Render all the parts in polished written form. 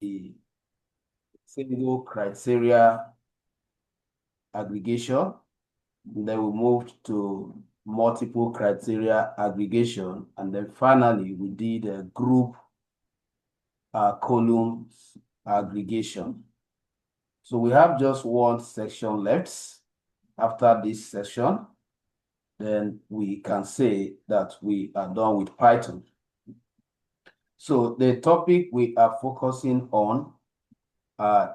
the single criteria aggregation. Then we moved to multiple criteria aggregation. And then finally, we did a group columns aggregation. So we have just one section left. After this section, then we can say that we are done with Python. So the topic we are focusing on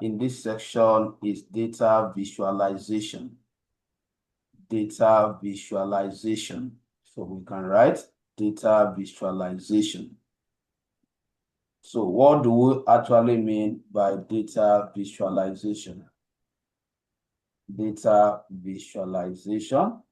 in this section is data visualization. Data visualization. So we can write data visualization. So what do we actually mean by data visualization? Data visualization.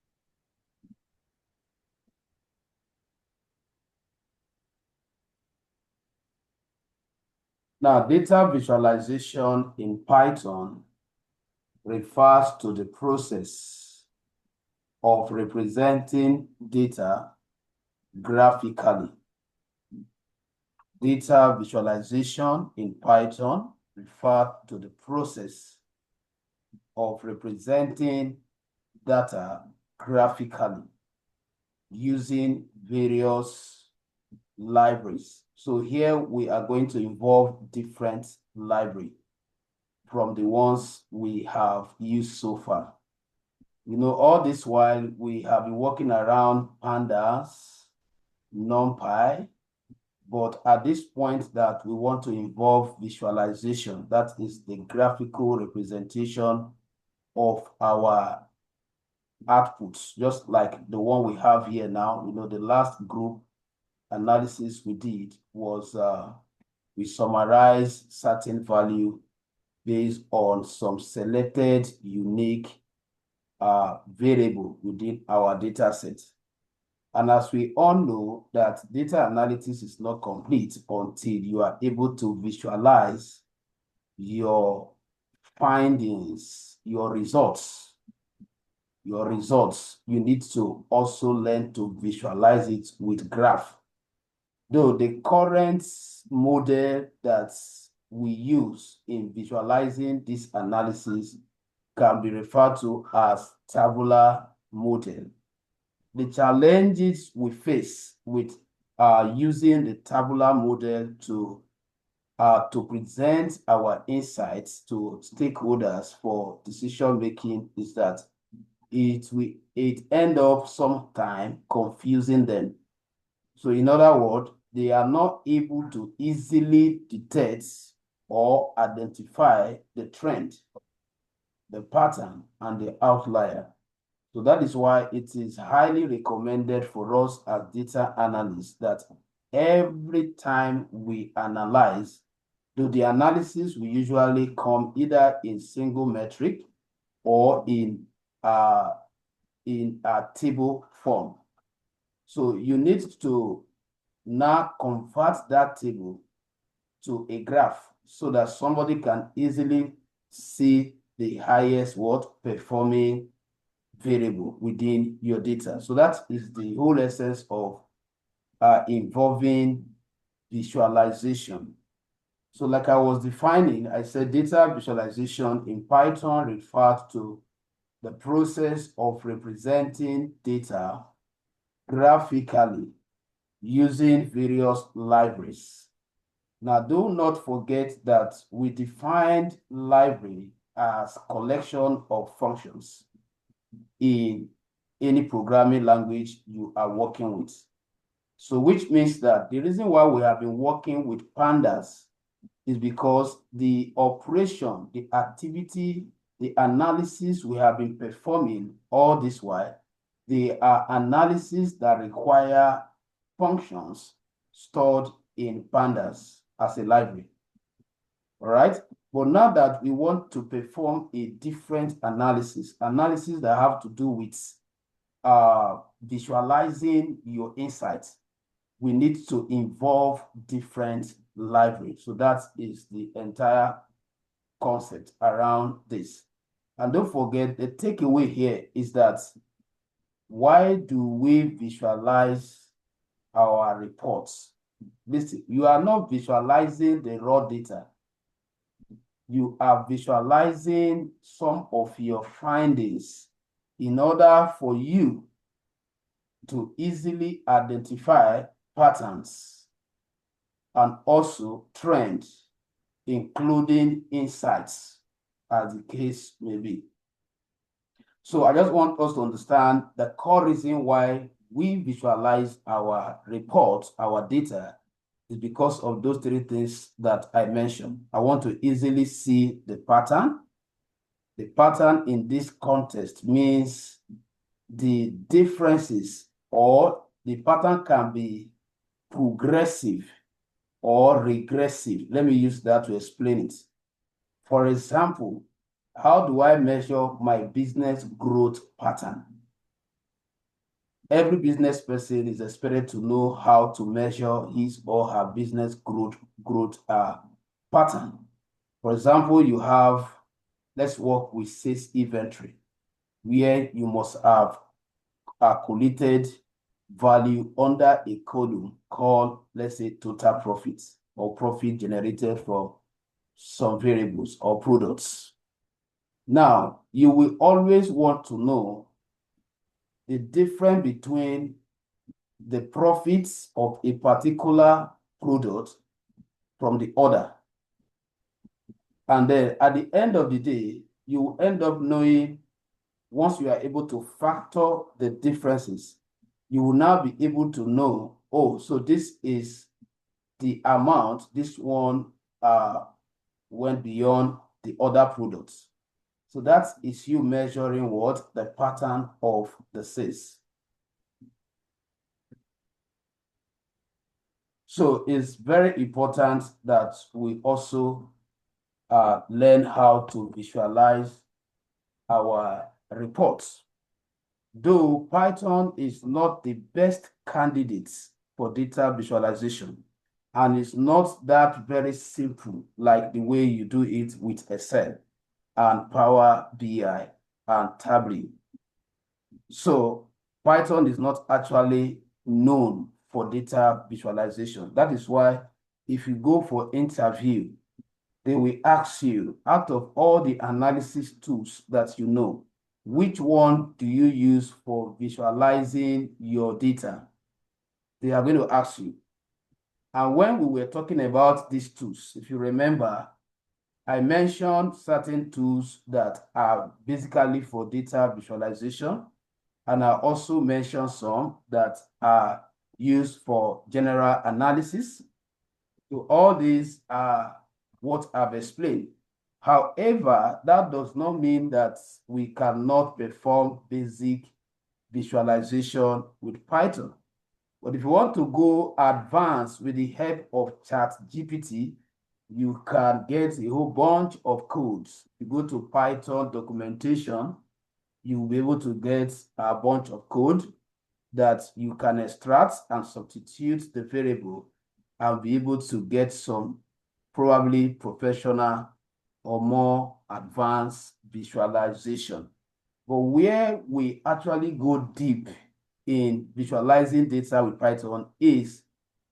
Now, data visualization in Python refers to the process of representing data graphically. Data visualization in Python refers to the process of representing data graphically using various libraries. So here we are going to involve different libraries from the ones we have used so far. You know, all this while we have been working around pandas, NumPy, but at this point that we want to involve visualization, that is the graphical representation of our outputs, just like the one we have here now. You know, the last group analysis we did was we summarized certain value based on some selected unique variable within our data set. And as we all know that data analysis is not complete until you are able to visualize your findings, your results. You need to also learn to visualize it with graph. Though the current model that we use in visualizing this analysis can be referred to as tabular model. The challenges we face with using the tabular model to present our insights to stakeholders for decision making is that it end up sometime confusing them. So in other words, they are not able to easily detect or identify the trend, the pattern, and the outlier. So that is why it is highly recommended for us as data analysts that every time we analyze, the analysis will usually come either in single metric or in a table form. So you need to now convert that table to a graph so that somebody can easily see the highest performing variable within your data. So that is the whole essence of involving visualization. So like I was defining, I said data visualization in Python refers to the process of representing data graphically using various libraries. Now, do not forget that we defined library as collection of functions in any programming language you are working with. So which means that the reason why we have been working with pandas is because the operation, the activity, the analysis we have been performing all this while, they are analysis that require functions stored in pandas as a library. All right. But now that we want to perform a different analysis that have to do with visualizing your insights, we need to involve different libraries. So that is the entire concept around this. And don't forget, the takeaway here is that why do we visualize our reports? Listen, you are not visualizing the raw data. you are visualizing some of your findings in order for you to easily identify patterns and also trends, including insights, as the case may be. So I just want us to understand the core reason why we visualize our reports, our data, is because of those three things that I mentioned. I want to easily see the pattern. The pattern in this context means the differences, or the pattern can be progressive or regressive. Let me use that to explain it. For example, how do I measure my business growth pattern? Every business person is expected to know how to measure his or her business growth pattern. For example, you have, let's work with sales inventory, where you must have calculated value under a column called, let's say, total profits, or profit generated from some variables or products. Now, you will always want to know the difference between the profits of a particular product from the other. And then at the end of the day, you will end up knowing, once you are able to factor the differences, you will now be able to know, oh, so this is the amount, this one went beyond the other products. So that is you measuring what? The pattern of the sales. So it's very important that we also learn how to visualize our reports. Though Python is not the best candidate for data visualization, and it's not that very simple like the way you do it with Excel and Power BI and Tableau. So Python is not actually known for data visualization. That is why if you go for interview, they will ask you, out of all the analysis tools that you know, which one do you use for visualizing your data? They are going to ask you. And when we were talking about these tools, if you remember, I mentioned certain tools that are basically for data visualization, and I also mentioned some that are used for general analysis. So all these are what I've explained. However, that does not mean that we cannot perform basic visualization with Python. But if you want to go advanced with the help of ChatGPT, you can get a whole bunch of codes. You go to Python documentation, you'll be able to get a bunch of code that you can extract and substitute the variable and be able to get some probably professional or more advanced visualization. But where we actually go deep in visualizing data with Python is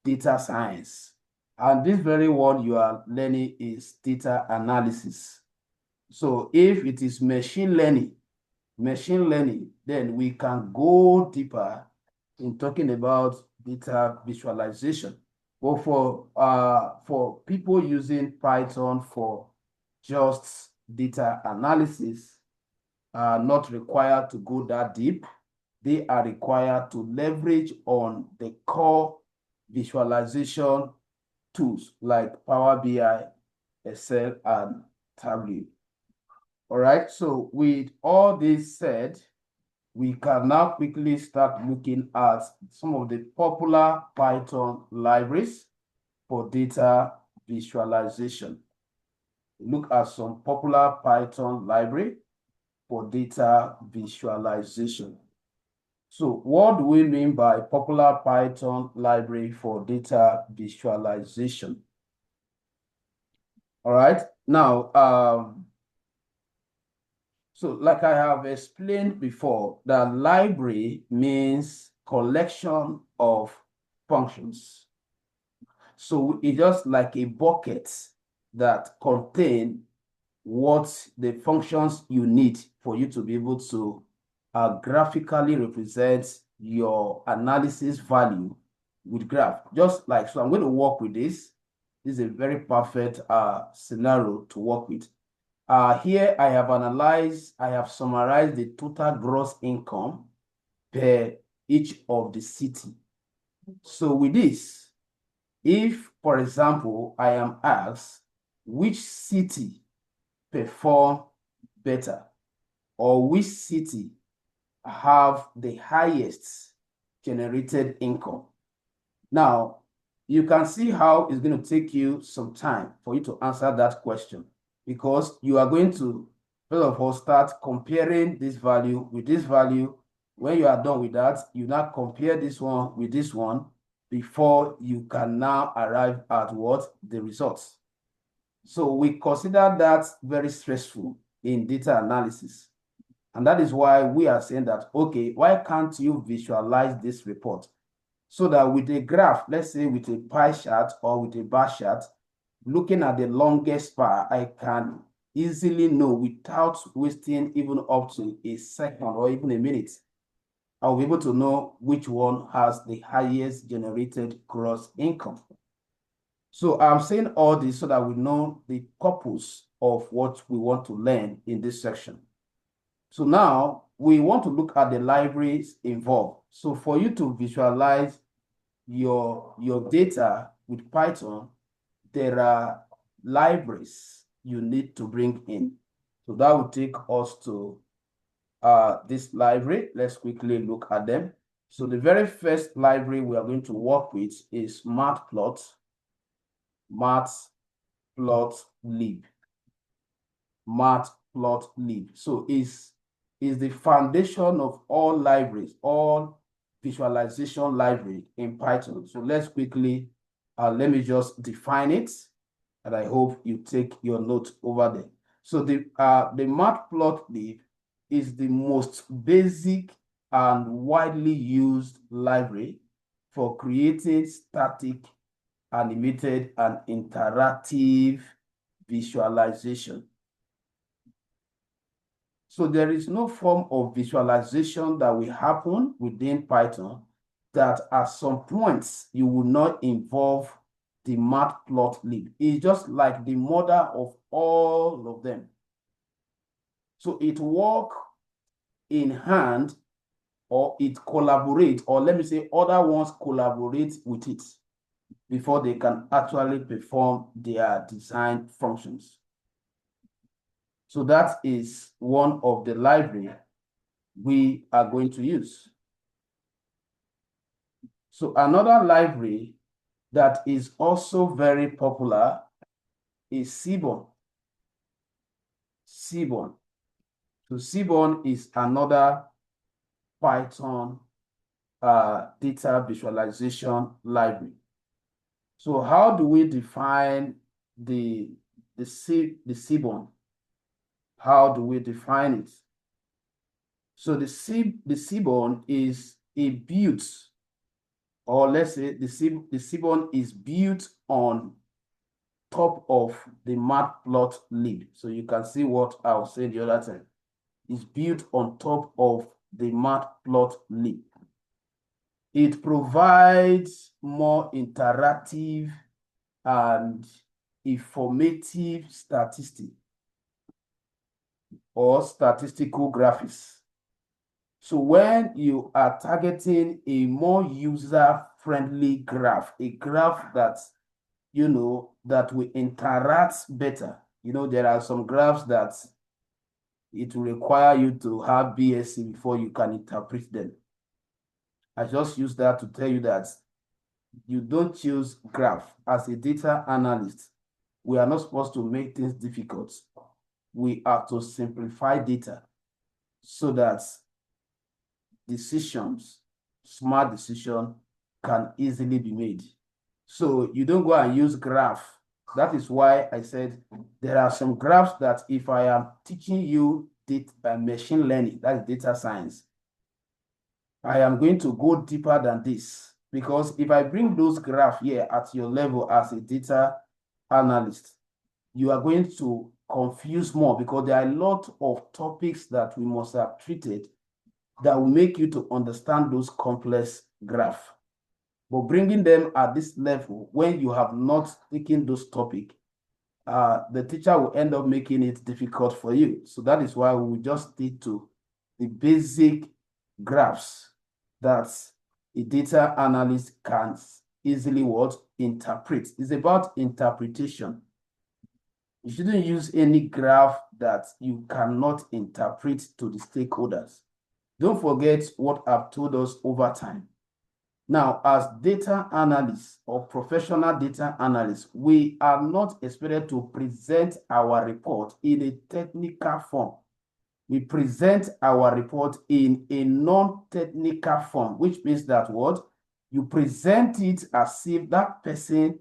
data science. And this very one you are learning is data analysis. So if it is machine learning, then we can go deeper in talking about data visualization. But for people using Python for just data analysis, are not required to go that deep. They are required to leverage on the core visualization tools like Power BI, Excel, and Tableau. All right, so with all this said, we can now quickly start looking at some of the popular Python libraries for data visualization. Look at some popular Python library for data visualization. So what do we mean by popular Python library for data visualization? All right, now, so like I have explained before, the library means collection of functions. So it's just like a bucket that contains what the functions you need for you to be able to graphically represent your analysis value with graph. Just like, so I'm going to work with this. This is a very perfect scenario to work with. Here I have summarized the total gross income per each of the city. So with this, if, for example, I am asked which city perform better or which city have the highest generated income. Now, you can see how it's going to take you some time for you to answer that question, because you are going to, first of all, start comparing this value with this value. When you are done with that, you now compare this one with this one before you can now arrive at what? The results. So we consider that very stressful in data analysis. And that is why we are saying that, okay, why can't you visualize this report? So that with a graph, let's say with a pie chart or with a bar chart, looking at the longest bar, I can easily know without wasting even up to a second or even a minute. I'll be able to know which one has the highest generated gross income. So I'm saying all this so that we know the purpose of what we want to learn in this section. So now we want to look at the libraries involved. So for you to visualize your data with Python, there are libraries you need to bring in. So that will take us to this library. Let's quickly look at them. So the very first library we are going to work with is Matplotlib. Matplotlib. So is the foundation of all libraries, all visualization library in Python. So let's quickly, let me just define it, and I hope you take your note over there. So the Matplotlib is the most basic and widely used library for creating static, animated, and interactive visualization. So there is no form of visualization that will happen within Python that at some points you will not involve the Matplotlib. It's just like the mother of all of them. So it works in hand, or it collaborates, or let me say other ones collaborate with it before they can actually perform their design functions. So that is one of the library we are going to use. So another library that is also very popular is Seaborn. Seaborn. So Seaborn is another Python data visualization library. So how do we define the Seaborn? How do we define it? So the Seaborn is a built, or let's say the Seaborn is built on top of the Matplotlib. So you can see what I'll say the other time. It's built on top of the Matplotlib. It provides more interactive and informative statistics or statistical graphics. So when you are targeting a more user-friendly graph, a graph that, you know, that will interact better. You know, there are some graphs that it will require you to have BSc before you can interpret them. I just use that to tell you that you don't choose graph. As a data analyst, we are not supposed to make things difficult. We have to simplify data so that decisions, smart decision, can easily be made. So you don't go and use graph. That is why I said there are some graphs that if I am teaching you machine learning, that's data science, I am going to go deeper than this, because if I bring those graphs here at your level as a data analyst, you are going to confused more because there are a lot of topics that we must have treated that will make you to understand those complex graphs. But bringing them at this level, when you have not taken those topics, the teacher will end up making it difficult for you. So that is why we will just stick to the basic graphs that a data analyst can easily interpret. It's about interpretation. You shouldn't use any graph that you cannot interpret to the stakeholders. Don't forget what I've told us over time. Now, as data analysts or professional data analysts, we are not expected to present our report in a technical form. We present our report in a non-technical form, which means that what? You present it as if that person,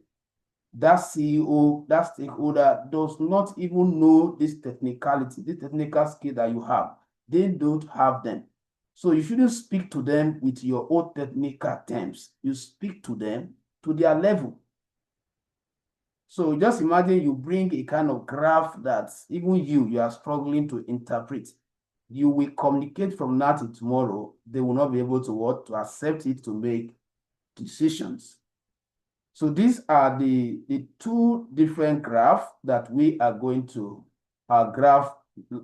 that CEO, that stakeholder does not even know this technicality, this technical skill that you have. They don't have them. So you shouldn't speak to them with your own technical terms. You speak to them to their level. So just imagine you bring a kind of graph that even you are struggling to interpret. You will communicate from now to tomorrow. They will not be able to accept it to make decisions. So these are the two different graphs that we are going to graph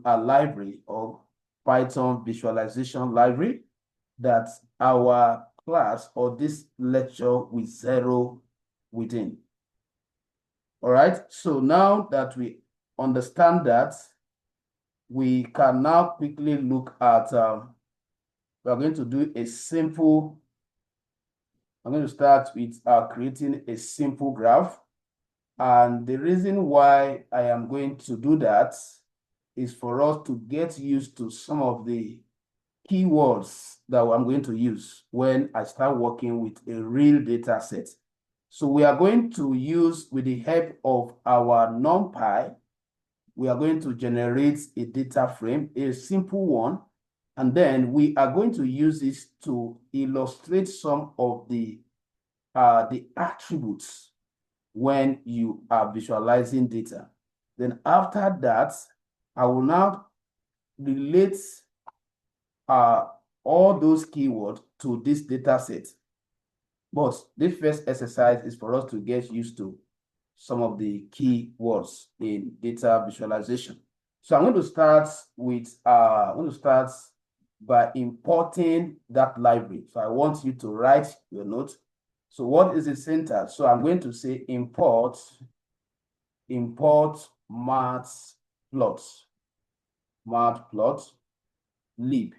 a library or Python visualization library that our class or this lecture will zero within. All right, so now that we understand that, we can now quickly look at, we are going to do a simple, I'm going to start with creating a simple graph. And the reason why I am going to do that is for us to get used to some of the keywords that I'm going to use when I start working with a real data set. So we are going to use, with the help of our NumPy, we are going to generate a data frame, a simple one, and then we are going to use this to illustrate some of the attributes when you are visualizing data. Then after that, I will now relate all those keywords to this data set. But this first exercise is for us to get used to some of the key words in data visualization. So I'm going to start with, by importing that library. So I want you to write your note. So what is the syntax? So I'm going to say import matplotlib.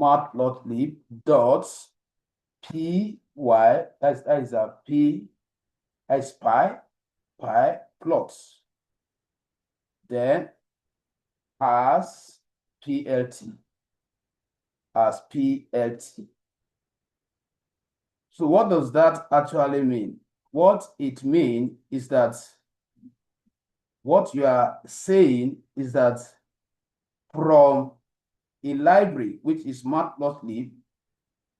Matplotlib dot py, that is a p as py plots. Then as plt. So what does that actually mean? What it means is that what you are saying is that from a library, which is matplotlib,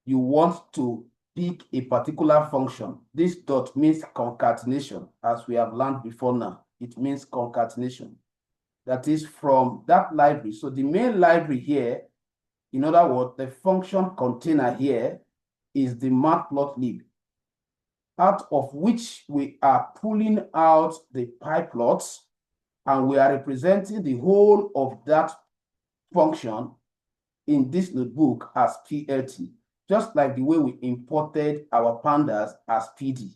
you want to pick a particular function. This dot means concatenation, as we have learned before now. It means concatenation. That is from that library. So the main library here, in other words, the function container here is the matplotlib, out of which we are pulling out the pyplots, and we are representing the whole of that function in this notebook as plt, just like the way we imported our pandas as pd.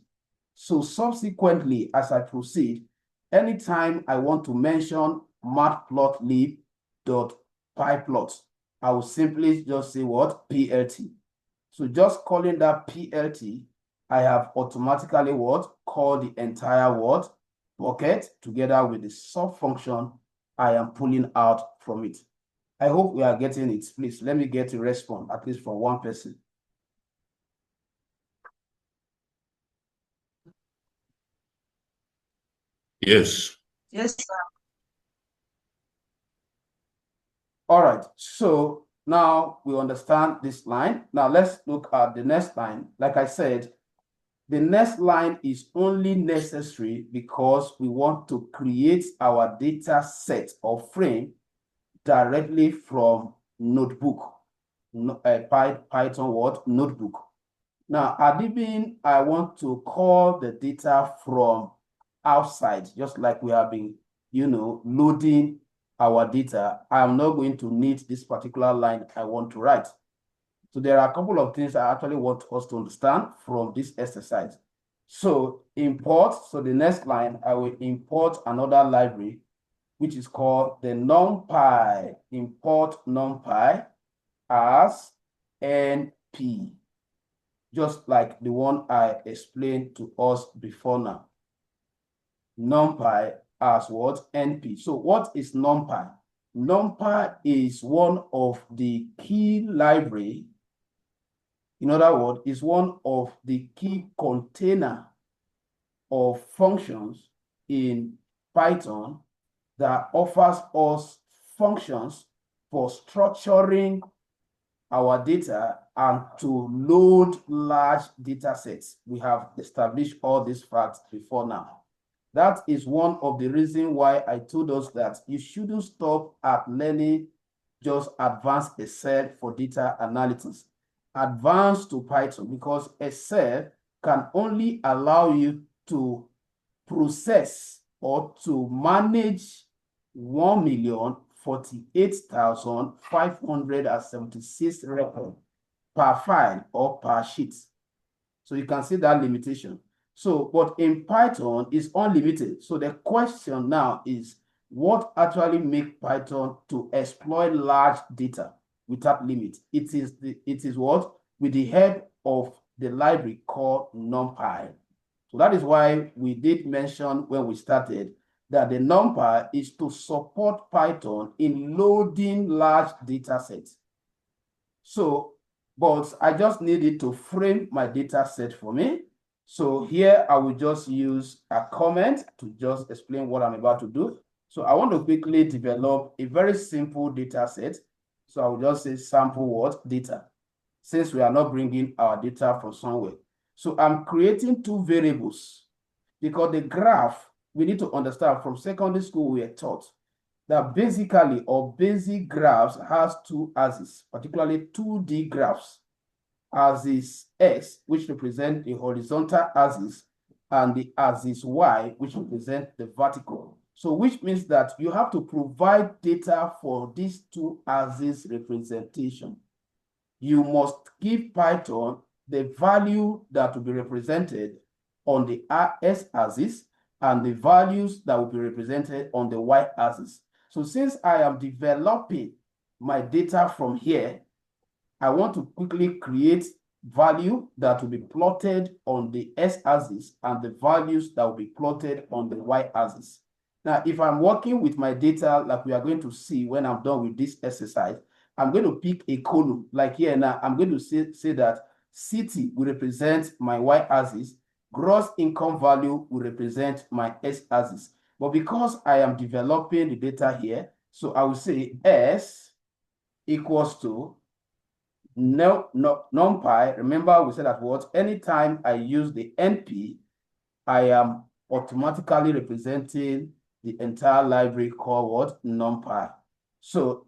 So subsequently, as I proceed, anytime I want to mention matplotlib.pyplot, I will simply just say what? plt. So just calling that plt, I have automatically what? Call the entire word bucket together with the sub-function I am pulling out from it. I hope we are getting it. Please, let me get a response, at least from one person. Yes. Yes, sir. All right, so now we understand this line. Now let's look at the next line. Like I said, The next line is only necessary because we want to create our data set or frame directly from notebook, Python what? Notebook. Now, adibin, I want to call the data from outside, just like we have been, loading our data. I'm not going to need this particular line I want to write. So there are a couple of things I actually want us to understand from this exercise. So import, so the next line, I will import another library, which is called the NumPy. Import NumPy as NP, just like the one I explained to us before now. NumPy as what? NP. So what is NumPy? NumPy is one of the key library. In other words, is one of the key container of functions in Python that offers us functions for structuring our data and to load large data sets. We have established all these facts before now. That is one of the reasons why I told us that you shouldn't stop at learning just advanced Excel for data analytics. Advance to Python, because Excel can only allow you to process or to manage 1,048,576 records per file or per sheet. So you can see that limitation. So, but in Python is unlimited. So the question now is, what actually makes Python to exploit large data without limit? It is what? With the help of the library called NumPy. So that is why we did mention when we started that the NumPy is to support Python in loading large data sets. So, but I just needed to frame my data set for me. So here I will just use a comment to just explain what I'm about to do. So I want to quickly develop a very simple data set. So I will just say sample what? Data, since we are not bringing our data from somewhere. So I'm creating two variables because the graph, we need to understand from secondary school, we are taught that basically or basic graphs has two axes, particularly 2D graphs. Axis X, which represent the horizontal axis, and the axis Y, which represent the vertical. So which means that you have to provide data for these two axis representation. You must give Python the value that will be represented on the x-axis and the values that will be represented on the y-axis. So since I am developing my data from here, I want to quickly create value that will be plotted on the x-axis and the values that will be plotted on the y-axis. Now, if I'm working with my data, like we are going to see when I'm done with this exercise, I'm going to pick a column. Like here now, I'm going to say that city will represent my y-axis, gross income value will represent my x-axis. But because I am developing the data here, so I will say S equals to NumPy. Remember, we said that what? Anytime I use the NP, I am automatically representing the entire library called what? NumPy. So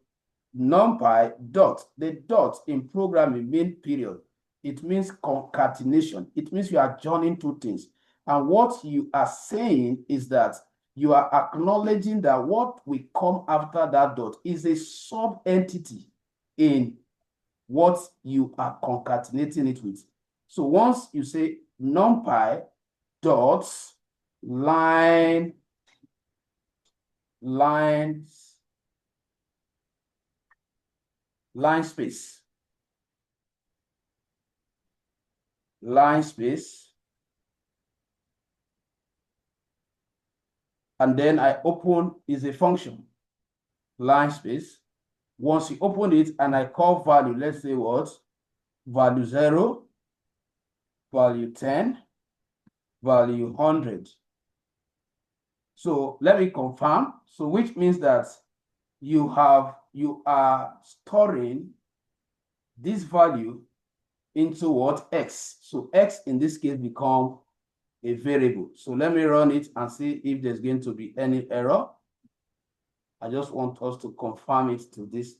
NumPy dot, the dot in programming means period. It means concatenation. It means you are joining two things. And what you are saying is that you are acknowledging that what will come after that dot is a sub-entity in what you are concatenating it with. So once you say NumPy dot line space, and then I open is a function, line space. Once you open it and I call value, let's say what? Value 0, value 10, value 100. So let me confirm. So which means that you are storing this value into what? X. So X in this case become a variable. So let me run it and see if there's going to be any error. I just want us to confirm it to this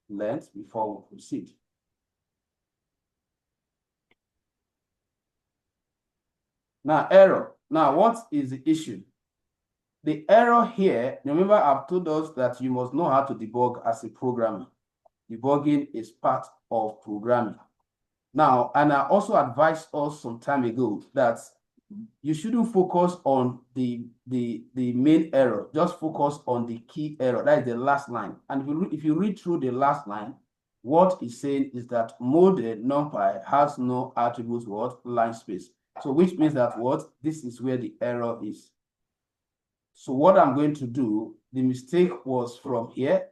length before we proceed. Now, error. Now, what is the issue? The error here, remember I've told us that you must know how to debug as a programmer. Debugging is part of programming. Now, and I also advised us some time ago that you shouldn't focus on the main error, just focus on the key error. That is the last line. And if you read through the last line, what it's saying is that model NumPy has no attributes, what? Line space. So which means that what? This is where the error is. So what I'm going to do, the mistake was from here.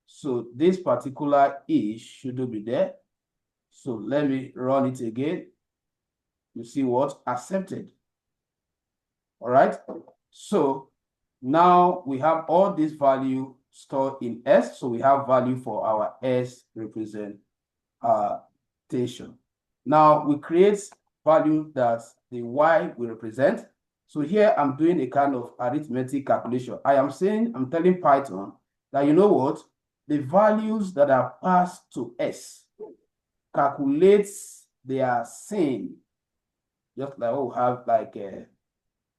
So this particular is shouldn't be there. So let me run it again. You see what? Accepted. All right. So now we have all this value stored in S. So we have value for our S representation. Now we create value that the Y will represent. So here I'm doing a kind of arithmetic calculation. I'm telling Python that, you know what? The values that are passed to S calculates their sin, just like we have like a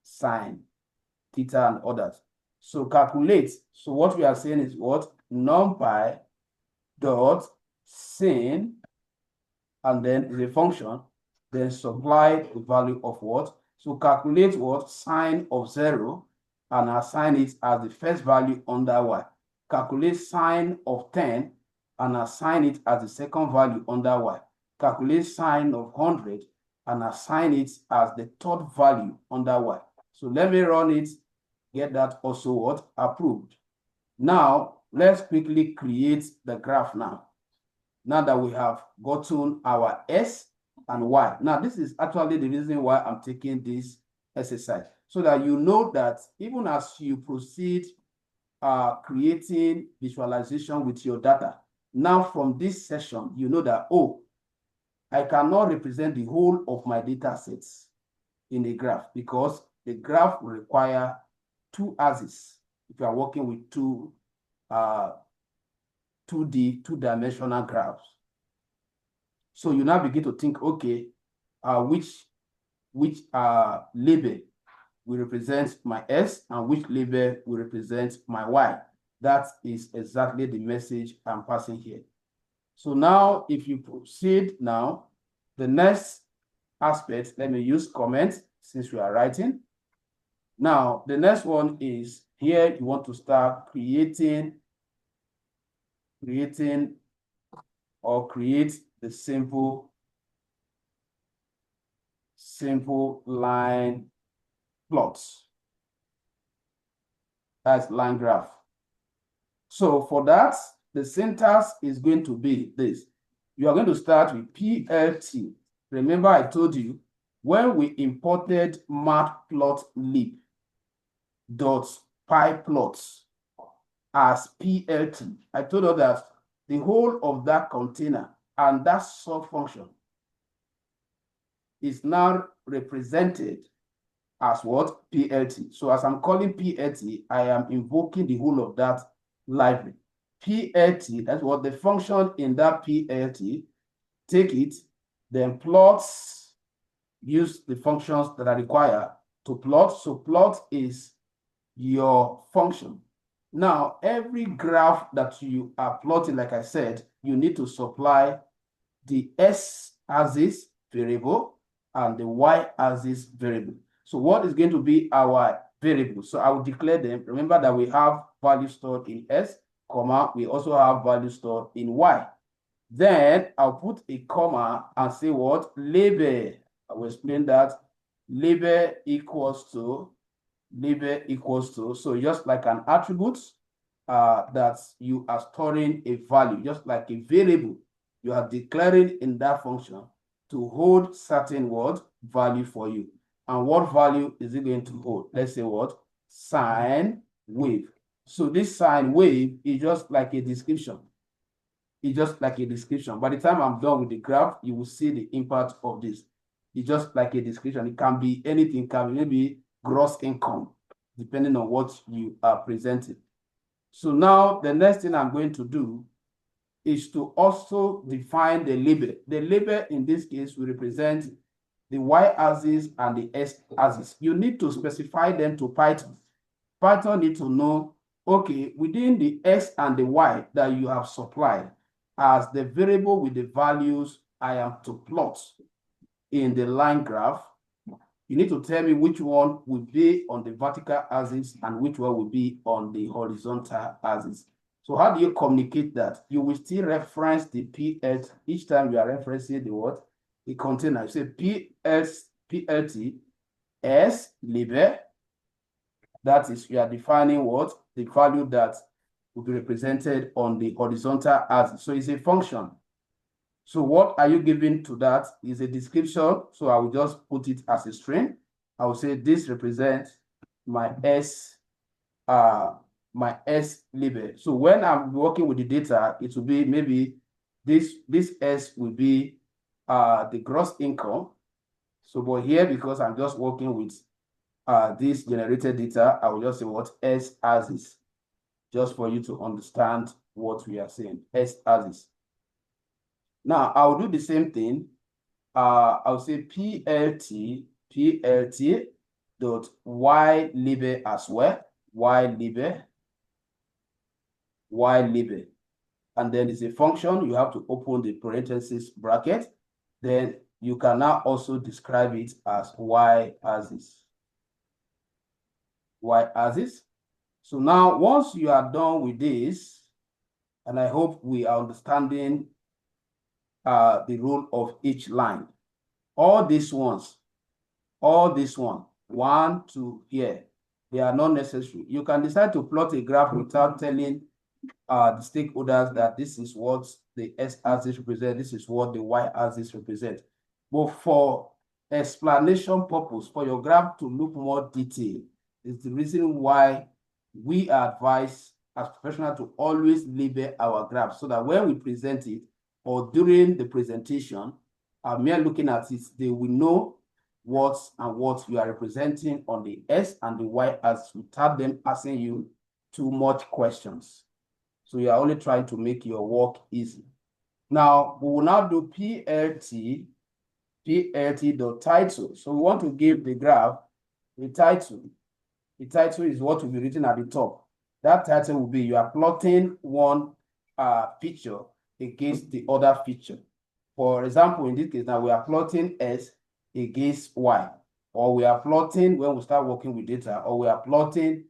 sine, theta, and others. So calculate. So what we are saying is what? NumPy dot sin, and then the function, then supply the value of what? So calculate what? Sine of 0 and assign it as the first value under Y. Calculate sine of 10 and assign it as the second value under Y. Calculate sine of 100 and assign it as the third value under Y. So let me run it, get that also what? Approved. Now, let's quickly create the graph now. Now that we have gotten our S and Y. Now, this is actually the reason why I'm taking this exercise, so that you know that even as you proceed creating visualization with your data, now from this session, you know that, oh, I cannot represent the whole of my data sets in a graph, because the graph will require two axes if you are working with two 2D, two-dimensional graphs. So you now begin to think, okay, which label will represent my S and which label will represent my Y. That is exactly the message I'm passing here. So now, if you proceed now, the next aspect, let me use comment since we are writing. Now, the next one is here, you want to start create the simple line plots. That's line graph. So for that, the syntax is going to be this. You are going to start with PLT. Remember, I told you when we imported matplotlib.pyplots as PLT, I told you that the whole of that container and that sub function is now represented as what? PLT. So as I'm calling PLT, I am invoking the whole of that library. PLT, that's what the function in that PLT, take it, then plots, use the functions that are required to plot. So plot is your function. Now, every graph that you are plotting, like I said, you need to supply the S-axis variable and the Y-axis variable. So what is going to be our variable? So I will declare them. Remember that we have value stored in S, comma, we also have value stored in Y. Then I'll put a comma and say what? Label. I will explain that. Label equals to, so just like an attribute that you are storing a value, just like a variable, you are declaring in that function to hold certain what? Value for you. And what value is it going to hold? Let's say what? Sine wave. So this sine wave is just like a description. It's just like a description. By the time I'm done with the graph, you will see the impact of this. It's just like a description. It can be anything, it can be maybe gross income, depending on what you are presenting. So now the next thing I'm going to do is to also define the label. The label in this case will represent the y-axis and the x-axis. You need to specify them to Python. Python needs to know, okay, within the x and the y that you have supplied as the variable with the values I am to plot in the line graph, you need to tell me which one will be on the vertical axis and which one will be on the horizontal axis. So how do you communicate that? You will still reference the PLT each time you are referencing the what? The container. You say PLT S label. That is, you are defining what? The value that will be represented on the horizontal axis. So it's a function. So what are you giving to that is a description. So I will just put it as a string. I will say this represents my S label. So when I'm working with the data, it will be maybe this S will be the gross income. So but here, because I'm just working with this generated data, I will just say what S axis, just for you to understand what we are saying. S axis. Now I'll do the same thing. I'll say PLT dot Y label as well. Y label. And then it's a function. You have to open the parenthesis bracket. Then you can now also describe it as y-axis. Y-axis. So now, once you are done with this, and I hope we are understanding the role of each line. All these ones, one to here, they are not necessary. You can decide to plot a graph without telling the stakeholders that this is what the x-axis represents, this is what the y-axis represents. But for explanation purpose, for your graph to look more detailed, is the reason why we advise as professionals to always label our graph so that when we present it or during the presentation, mere looking at it, they will know what you are representing on the x and the y-axis without them asking you too much questions. So you are only trying to make your work easy. Now, we will now do PLT.title. So we want to give the graph a title. The title is what will be written at the top. That title will be, you are plotting one feature against the other feature. For example, in this case, now we are plotting S against Y. Or we are plotting, when we start working with data, or we are plotting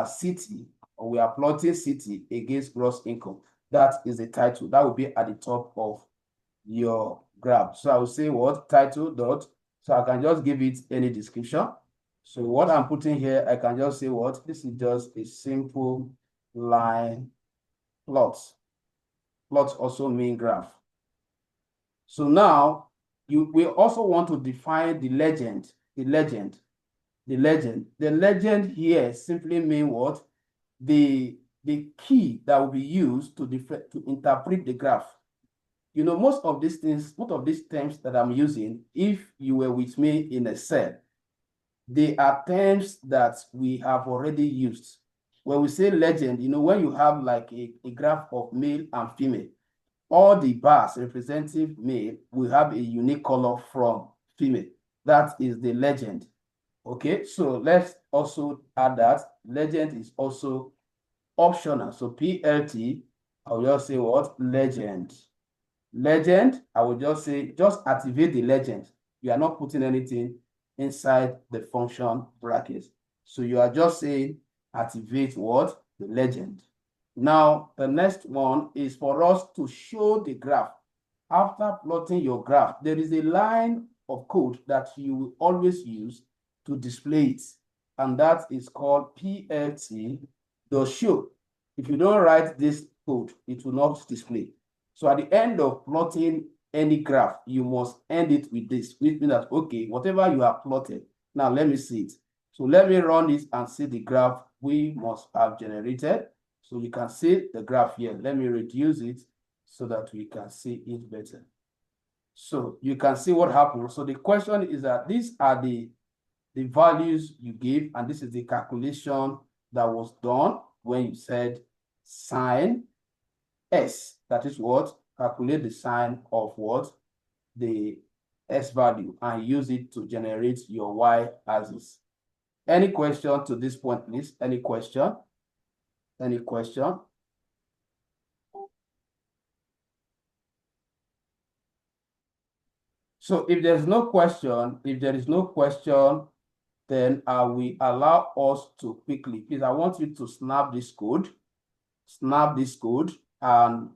city, or we are plotting city against gross income. That is the title. That will be at the top of your graph. So I will say what? Title dot. So I can just give it any description. So what I'm putting here, I can just say what? This is just a simple line plot. Plots also mean graph. So now we also want to define the legend. The legend here simply means what? The key that will be used to interpret the graph. You know, most of these terms that I'm using, if you were with me in Excel, they are terms that we have already used. When we say legend, you know, when you have like a graph of male and female, all the bars representing male will have a unique color from female. That is the legend. Okay, so let's also add that legend is also optional. So PLT, I will just say what? Legend. Legend, I will just say, just activate the legend. You are not putting anything inside the function brackets. So you are just saying activate what? The legend. Now, the next one is for us to show the graph. After plotting your graph, there is a line of code that you will always use to display it. And that is called PLT.show. If you don't write this code, it will not display. So at the end of plotting any graph, you must end it with this, which means that, okay, whatever you have plotted, now let me see it. So let me run this and see the graph we must have generated. So you can see the graph here. Let me reduce it so that we can see it better. So you can see what happened. So the question is that these are the values you give, and this is the calculation that was done when you said sine S. That is what? Calculate the sine of what? The S value and use it to generate your Y axis. Any question to this point, please? Any question? Any question? So if there is no question, then I will allow us to quickly, please, I want you to snap this code, and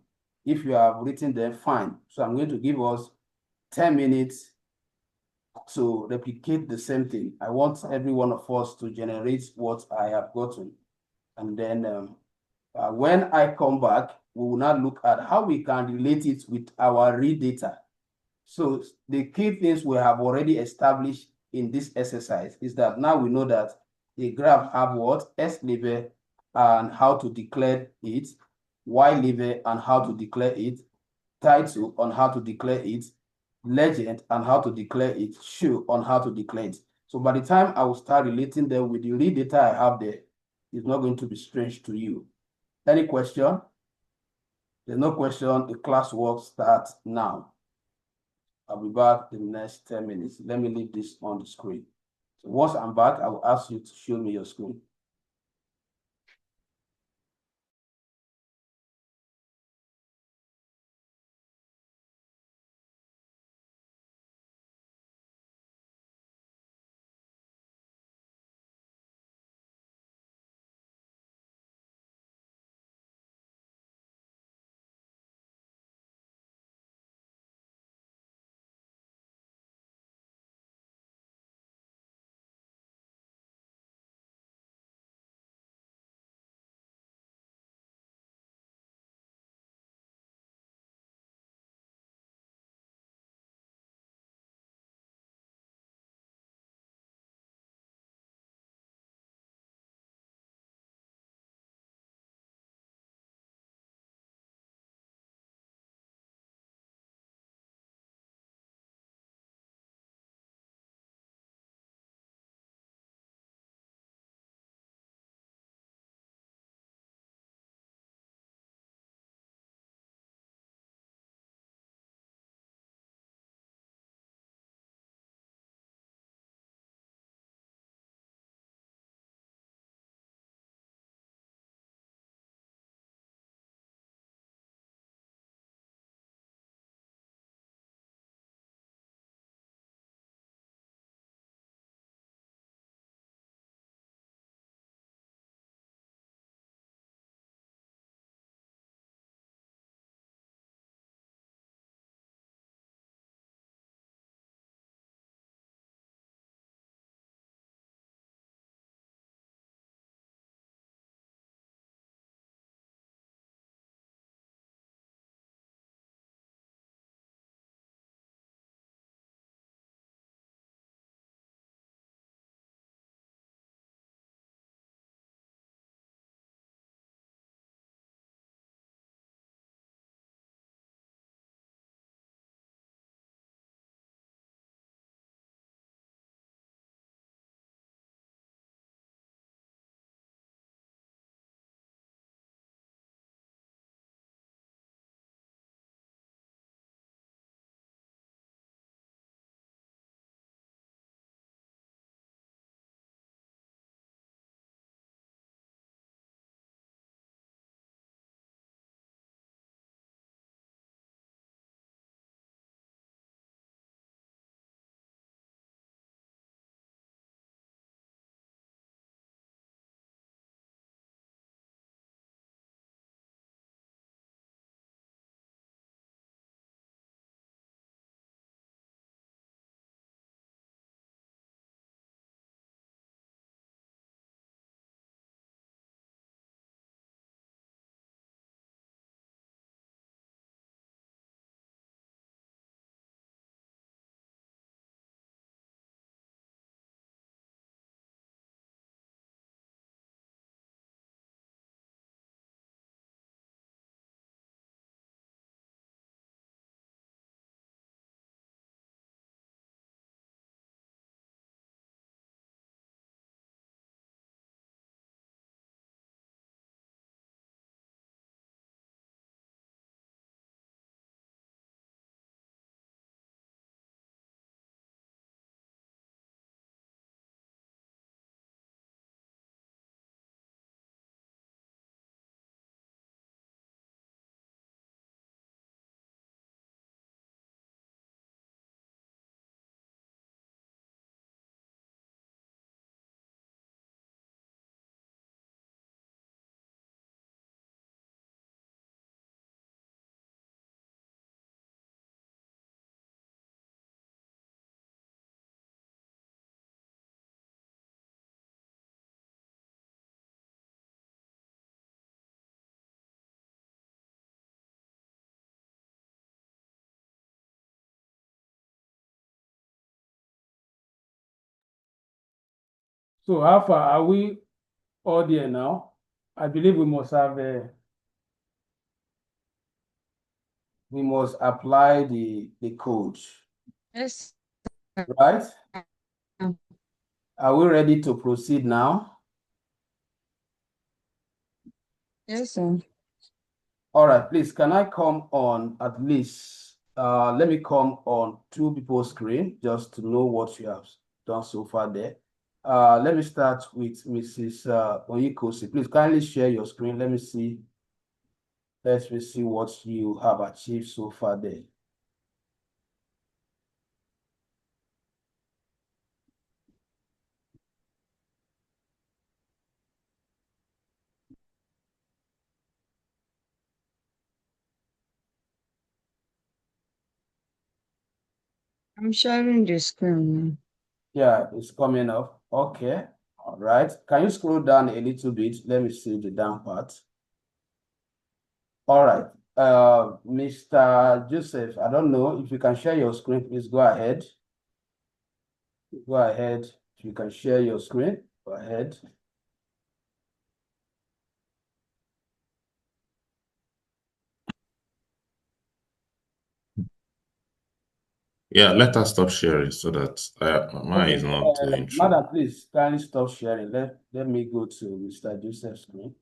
if you have written them, fine. So I'm going to give us 10 minutes to replicate the same thing. I want every one of us to generate what I have gotten. And then when I come back, we will now look at how we can relate it with our real data. So the key things we have already established in this exercise is that now we know that a graph have what? S label and how to declare it, Y label and how to declare it, title on how to declare it, legend and how to declare it, show on how to declare it. So by the time I will start relating them with the real data I have there, it's not going to be strange to you. Any question? There's no question. The class work starts now. I'll be back in the next 10 minutes. Let me leave this on the screen. So once I'm back, I will ask you to show me your screen. So how far are we all there now? I believe we must have we must apply the code. Yes. Right? Are we ready to proceed now? Yes, sir. All right, please, can I come on at least, let me come on two people's screen just to know what you have done so far there. Let me start with Mrs. Onyikosi. Please kindly share your screen. Let me see. Let me see what you have achieved so far there. I'm sharing the screen. Yeah, it's coming up. Okay. All right. Can you scroll down a little bit? Let me see the down part. All right. Mr. Joseph, I don't know if you can share your screen, please go ahead. Go ahead. If you can share your screen, go ahead. Yeah, let us stop sharing so that mine Okay, is not doing through. Madam, please kindly stop sharing. Let me go to Mr. Joseph's screen.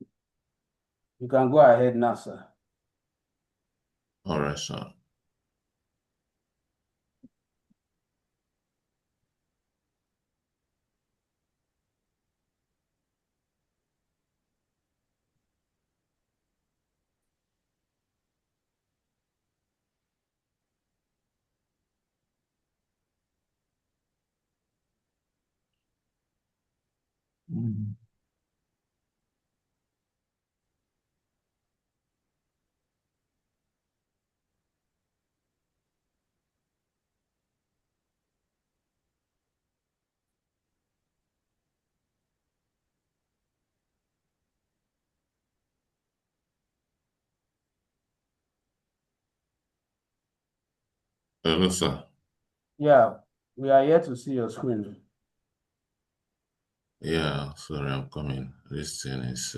You can go ahead now, sir. All right, sir. Hello, sir. Yeah, we are here to see your screen. Yeah, sorry, I'm coming. This thing is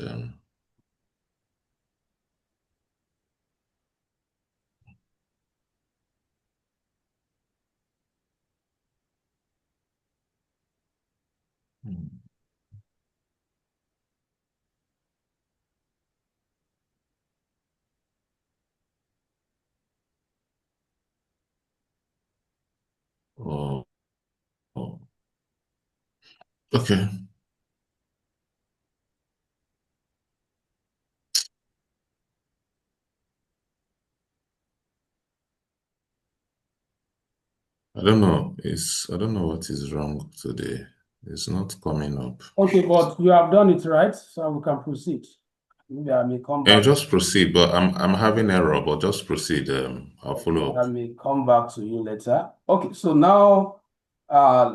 oh, oh. Okay. I don't know. I don't know what is wrong today. It's not coming up. Okay, but you have done it right, so we can proceed. Maybe I may come Yeah, back. just proceed, but I'm having error, but just proceed. I'll follow I up. may come back to you later. Okay, so now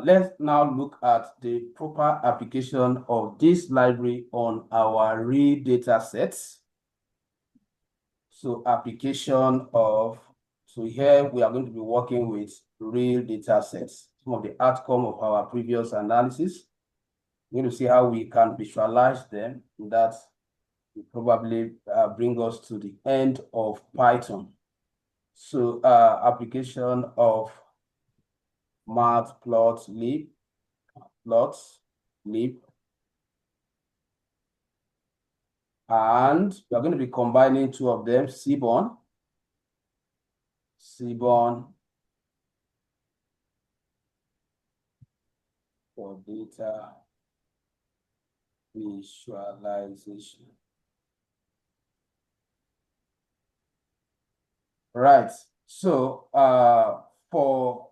let's now look at the proper application of this library on our real data sets. So application of, so here we are going to be working with real data sets. Some of the outcome of our previous analysis. We're going to see how we can visualize them. That will probably bring us to the end of Python. So application of matplotlib, plotlib, and we're going to be combining two of them, Seaborn for data visualization. Right. So for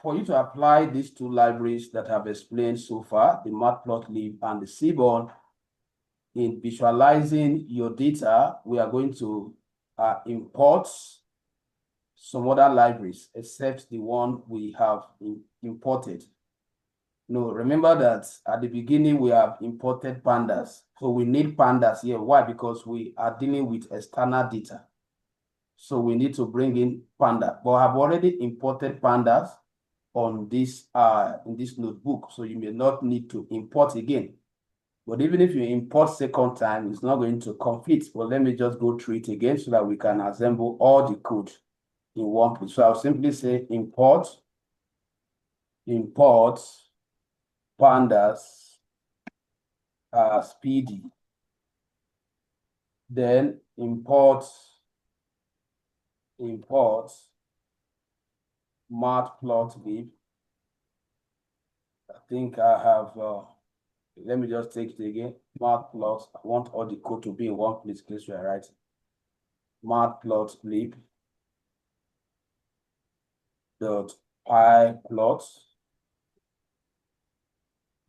you to apply these two libraries that I've explained so far, the matplotlib and the Seaborn, in visualizing your data, we are going to import some other libraries except the one we have imported. No, remember that at the beginning we have imported pandas. So we need pandas here. Why? Because we are dealing with external data. So we need to bring in panda. But I've already imported pandas. on this in this notebook, so you may not need to import again. But even if you import second time, it's not going to complete. But let me just go through it again so that we can assemble all the code in one place. So I'll simply say import pandas speedy. Then import matplotlib. I think I have let me just take it again. Matplot. I want all the code to be in one place. Place where I write matplotlib dot pyplot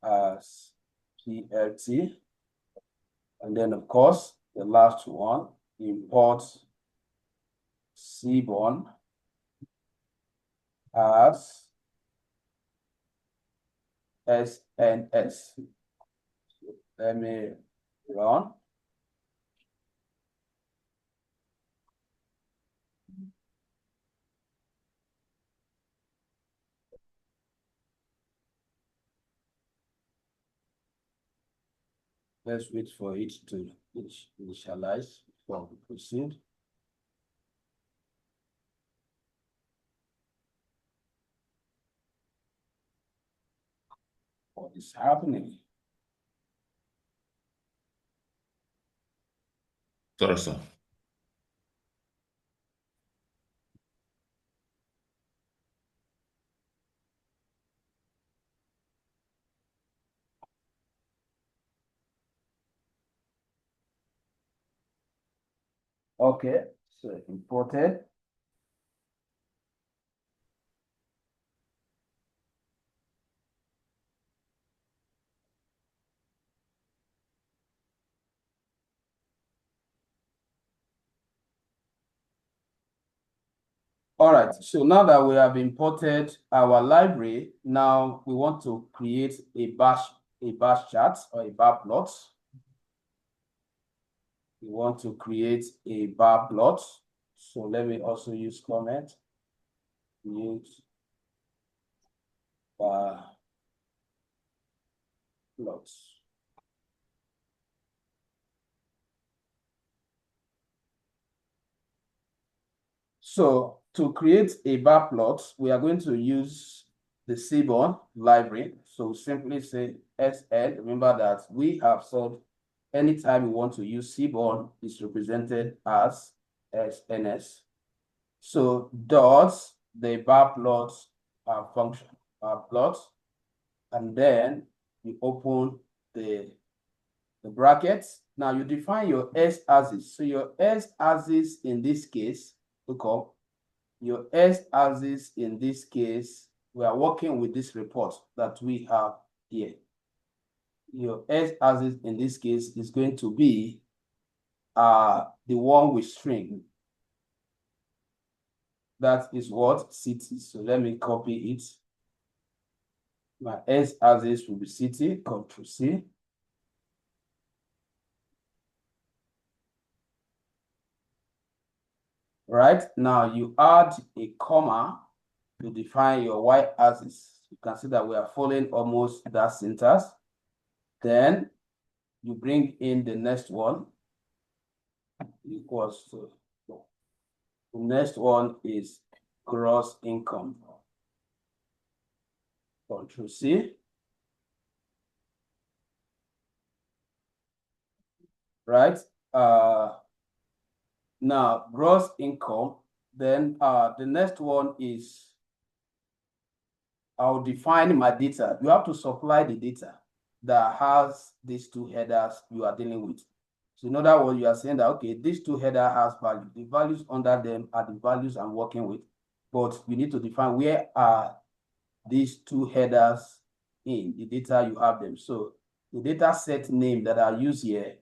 as plt, and then of course the last one, import seaborn as SNS. Let me run. Let's wait for it to initialize before we proceed. What is happening? Sorry, sir. Okay, so imported. All right, so now that we have imported our library, now we want to create a bash chart or a bar plot. We want to create a bar plot. So let me also use comment. Use bar plots. So to create a bar plot, we are going to use the Seaborn library. So simply say SN. Remember that we have said anytime we want to use Seaborn, is represented as SNS. So dots, the bar plot function, plot, and then you open the brackets. Now you define your S-axis. So your S-axis in this case, look up, your S-axis in this case, we are working with this report that we have here. Your S-axis in this case is going to be the one with string. That is what? City. So let me copy it. My S-axis will be city, Control C. Right, now you add a comma to define your y-axis. You can see that we are following almost that syntax. Then you bring in the next one, equals to, the next one is gross income. Control C. Right, now gross income, then the next one is, I'll define my data. You have to supply the data that has these two headers you are dealing with. So in other words, you are saying that, okay, these two headers has value. The values under them are the values I'm working with. But you need to define where are these two headers in the data you have them. So the data set name that I use here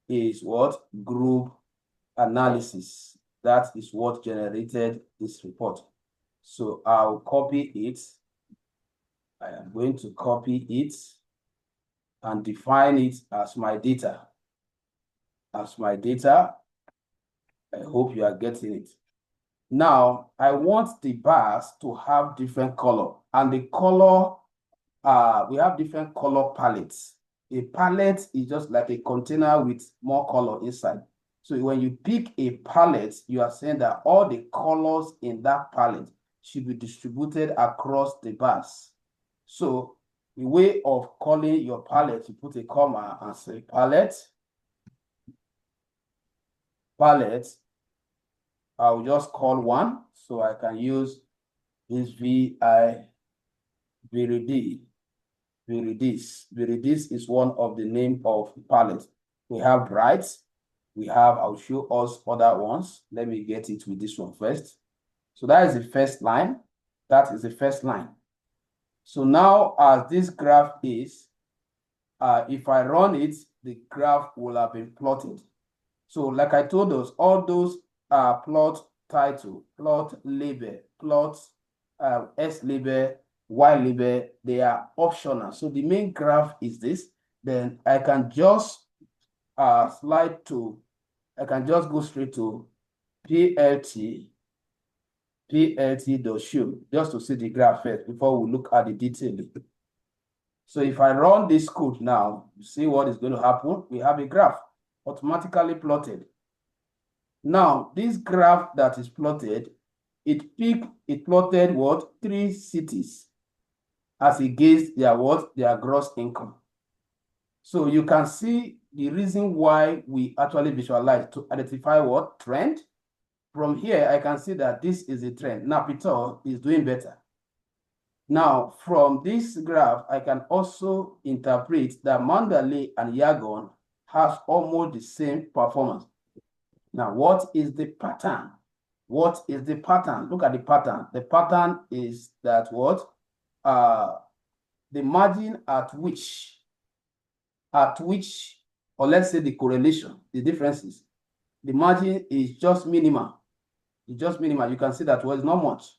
is what? Group analysis. That is what generated this report. So I'll copy it. I am going to copy it and define it as my data. As my data. I hope you are getting it. Now, I want the bars to have different color. And the color, we have different color palettes. A palette is just like a container with more color inside. So when you pick a palette, you are saying that all the colors in that palette should be distributed across the bars. So the way of calling your palette, you put a comma and say palette. Palette, I'll just call one, so I can use this Viridis. Viridis is one of the name of palette. We have bright. We have, I'll show us other ones. Let me get it with this one first. So that is the first line. That is the first line. So now, as this graph is, if I run it, the graph will have been plotted. So like I told us, all those plot title, plot label, plot S label, Y label, they are optional. So the main graph is this. Then I can just slide to, I can just go straight to plt.show, just to see the graph first before we look at the detailing. So if I run this code now, you see what is going to happen. We have a graph automatically plotted. Now, this graph that is plotted, it plotted what? 3 cities as against their what? Their gross income. So you can see the reason why we actually visualize to identify what? Trend. From here, I can see that this is a trend. Napitor is doing better. Now, from this graph, I can also interpret that Mandalay and Yangon has almost the same performance. Now, what is the pattern? What is the pattern? Look at the pattern. The pattern is that what? The margin at which, or let's say the correlation, the differences, the margin is just minimal. It's just minimal. You can see that was not much.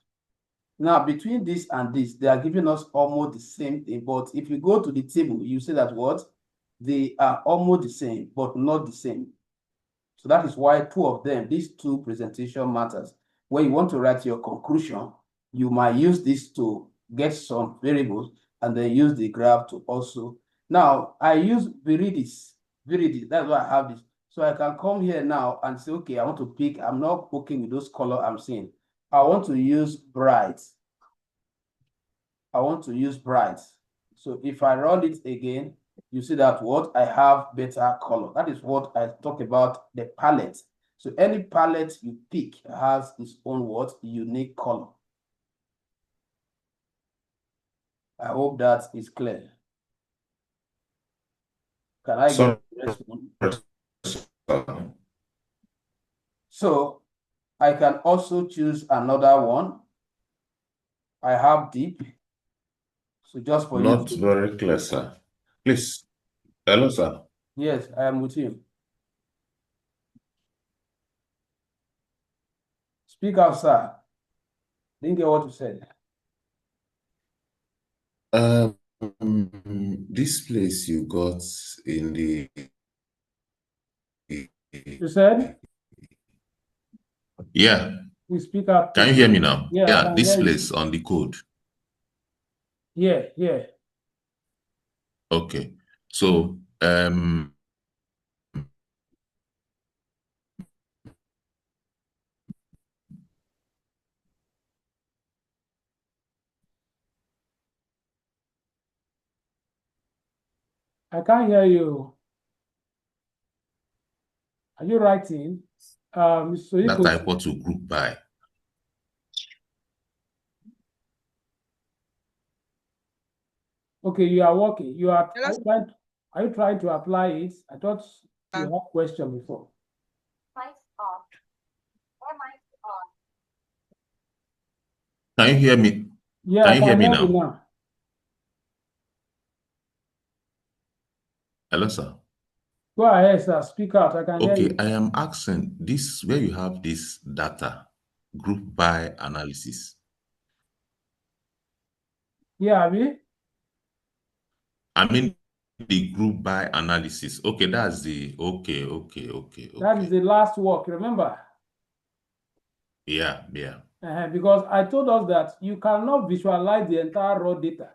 Now, between this and this, they are giving us almost the same thing. But if you go to the table, you see that what? They are almost the same, but not the same. So that is why two of them, these two presentation matters. When you want to write your conclusion, you might use this to get some variables and then use the graph to also. Now, I use Viridis. That's why I have this. So I can come here now and say, okay, I want to pick, I'm not okay with those colors I'm seeing. I want to use bright. I want to use bright. So if I run it again, you see that what? I have better color. That is what I talk about, the palette. So any palette you pick has its own what? Unique color. I hope that is clear. Can I get the next one? So I can also choose another one. I have deep. So just for Not you. very clear, sir. Please. Hello, sir. Yes, I am with you. Speak out, sir. Didn't get what you said. This place you got in the. You said? Yeah. We speak out. Can you hear me now? Yeah, I Yeah, can this hear you. place on the code. Yeah. Okay. So, I can't hear you. Are you writing? So you that could. I want to group by. Okay, you are working. You are. Hello, Are you trying to apply it? I thought you sir. had a question before. Can you hear me? Yeah, Can I you hear can me hear you now? now. Hello, sir. Go ahead, sir. Speak out. I can hear Okay, you. I am asking this where you have this data, group by analysis. Yeah, Abi? I mean the group by analysis. Okay, that's the That is the last work, remember? Yeah. Because I told us that you cannot visualize the entire raw data.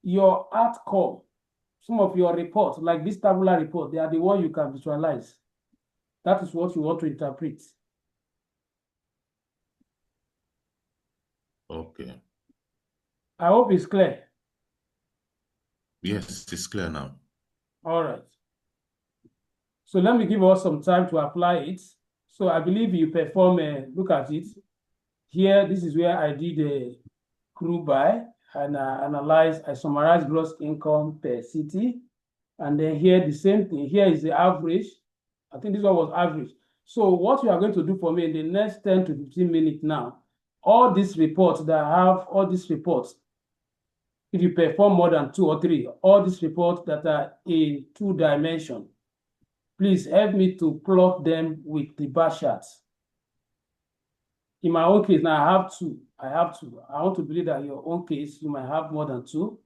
Your outcome, some of your reports, like this tabular report, they are the one you can visualize. That is what you want to interpret. Okay. I hope it's clear. Yes, it's clear now. All right. So let me give us some time to apply it. So I believe you perform look at it. Here, this is where I did a crew by and I summarize gross income per city. And then here, the same thing. Here is the average. I think this one was average. So what you are going to do for me in the next 10 to 15 minutes now, all these reports that have all these reports, if you perform more than 2 or 3, all these reports that are in 2 dimensions, please help me to plot them with the bar charts. In my own case, now I have 2. I want to believe that in your own case, you might have more than 2.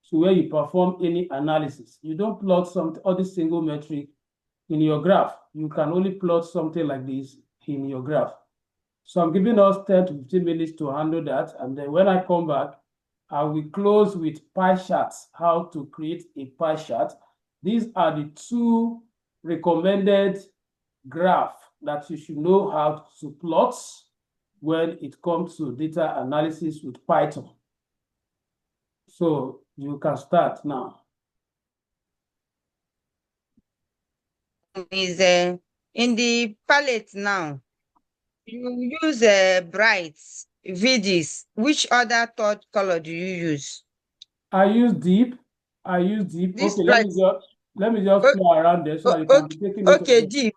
So where you perform any analysis, you don't plot all these single metric in your graph. You can only plot something like this in your graph. So I'm giving us 10 to 15 minutes to handle that. And then when I come back, I will close with pie charts, how to create a pie chart. These are the 2 recommended graph that you should know how to plot when it comes to data analysis with Python. So you can start now. Is in the palette now. You use bright, VDs. Which other third color do you use? I use deep. This Okay, bright. let me just play around there so that you can be taking note of Okay, it. deep.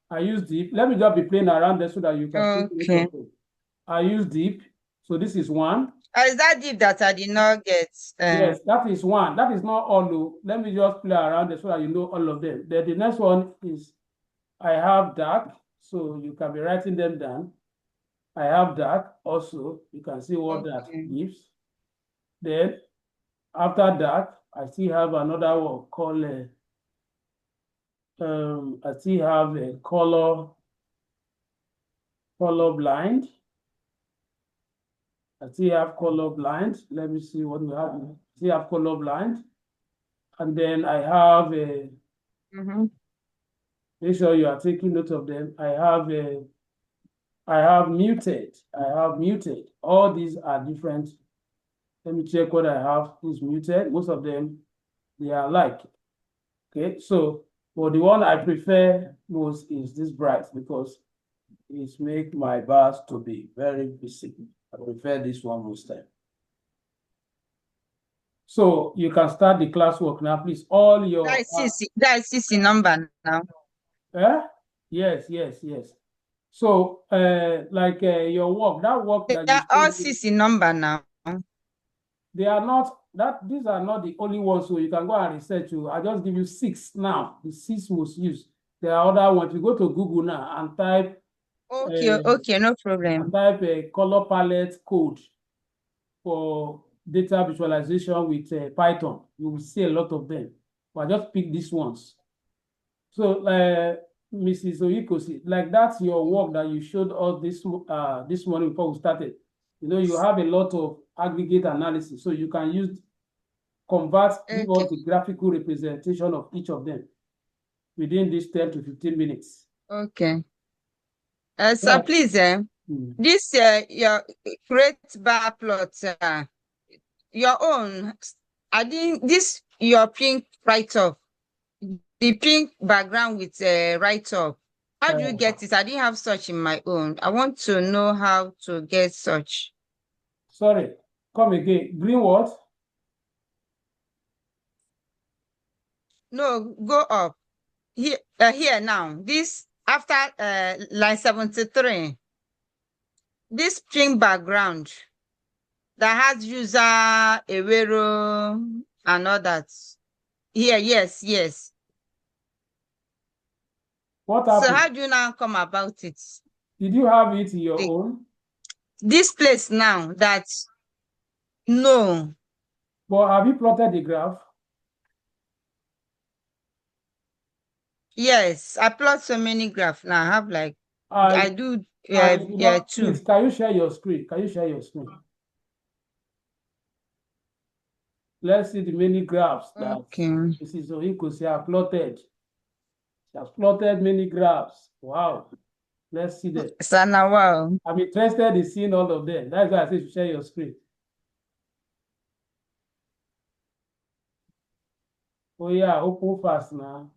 I use deep. Let me just be playing around there so that you can take Okay. note of it. I use deep. So this is 1. Is that deep that I did not get? Yes, that is 1. That is not all. Though. Let me just play around there so that you know all of them. Then the next one is I have dark. So you can be writing them down. I have dark also. You can see what that gives. Then after dark, I still have another one called I still have a color blind. I still have color blind. Let me see what we have. I still have color blind. And then I have a make sure you are taking note of them. I have muted. All these are different. Let me check what I have is muted. Most of them, they are alike. Okay, so for the one I prefer most is this bright because it makes my bars to be very basic. I prefer this one most time. So you can start the classwork now, please. All your that is CC number now. Yes. So like your work, that work that They you are all sent me, CC number now. they are not these are not the only ones, so you can go and research. I just give you 6 now, the 6 most used. There are other ones. You go to Google now and type okay, no problem. and type a color palette code for data visualization with Python. You will see a lot of them. But I just pick these ones. So Mrs. Oyikosi, like that's your work that you showed us this morning before we started. You know, you have a lot of aggregate analysis, so you can give us the graphical representation of each of them within this 10 to 15 minutes. Okay. So please, this your great bar plot, your own. I think this your pink write-off, the pink background with write-off. How do you get it? I didn't have such in my own. I want to know how to get such. Sorry, come again. Green what? No, go up. Here, here now. This after line 73. This pink background that has user Ewero and all that. Here, yes. What happened? So how do you now come about it? Did you have it in your own? This place now that no. But have you plotted the graph? Yes, I plot so many graphs now. I have like I do two. Please, can you share your screen? Can you share your screen? Let's see the many graphs that Okay. Mrs. Oikosi have plotted. She has plotted many graphs. Wow. Let's see them. Sana, wow. I'm interested in seeing all of them. That's why I say share your screen. Oh yeah, open fast now.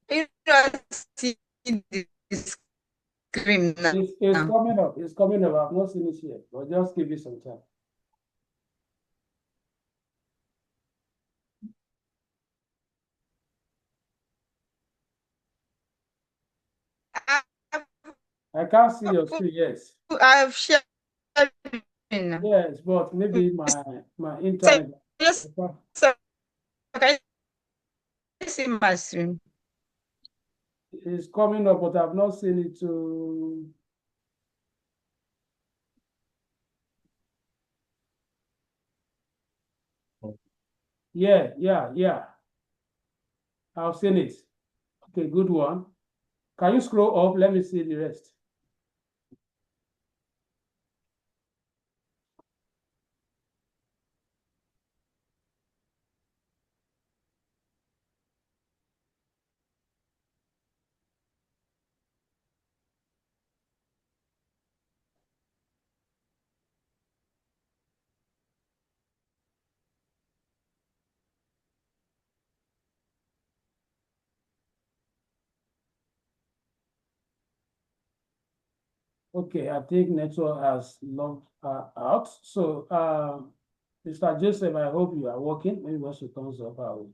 You don't see the screen now. It's coming up. It's coming up. I've not seen it yet, but just give it some time. I can't see your screen, yes. I've shared. Yes, but maybe my internet. Yes, so can you see my screen? It's coming up, but I've not seen it to. Yeah. I've seen it. Okay, good one. Can you scroll up? Let me see the rest. Okay, I think network has logged out. So, Mr. Joseph, I hope you are working. Maybe once it comes up, I will.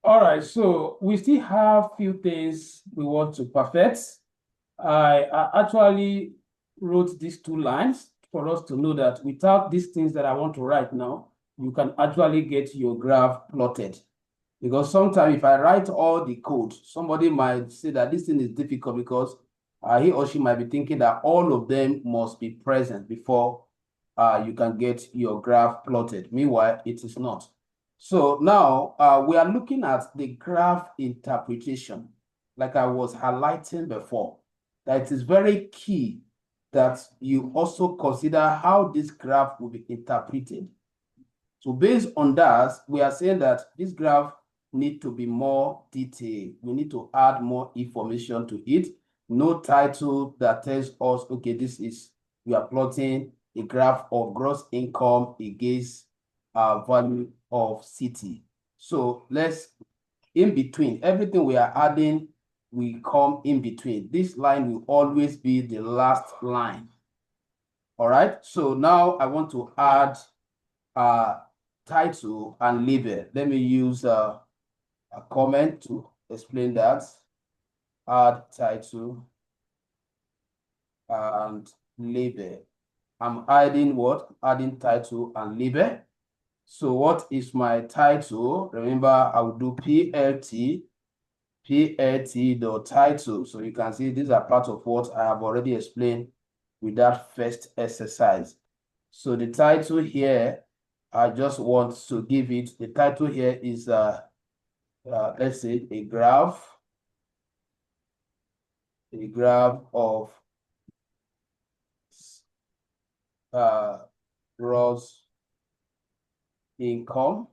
All right, so we still have few things we want to perfect. I actually wrote these 2 lines for us to know that without these things that I want to write now, you can actually get your graph plotted. Because sometimes if I write all the code, somebody might say that this thing is difficult because he or she might be thinking that all of them must be present before you can get your graph plotted. Meanwhile, it is not. So now we are looking at the graph interpretation, like I was highlighting before, that it is very key that you also consider how this graph will be interpreted. So based on that, we are saying that this graph need to be more detailed. We need to add more information to it. No title that tells us, okay, this is, we are plotting a graph of gross income against value of city. So let's, in between, everything we are adding will come in between. This line will always be the last line. All right, so now I want to add title and label. Let me use a comment to explain that. Add title and label. I'm adding what? Adding title and label. So what is my title? Remember, I will do PLT dot title. So you can see these are part of what I have already explained with that first exercise. So the title here, I just want to give it, the title here is, let's say, a graph of gross income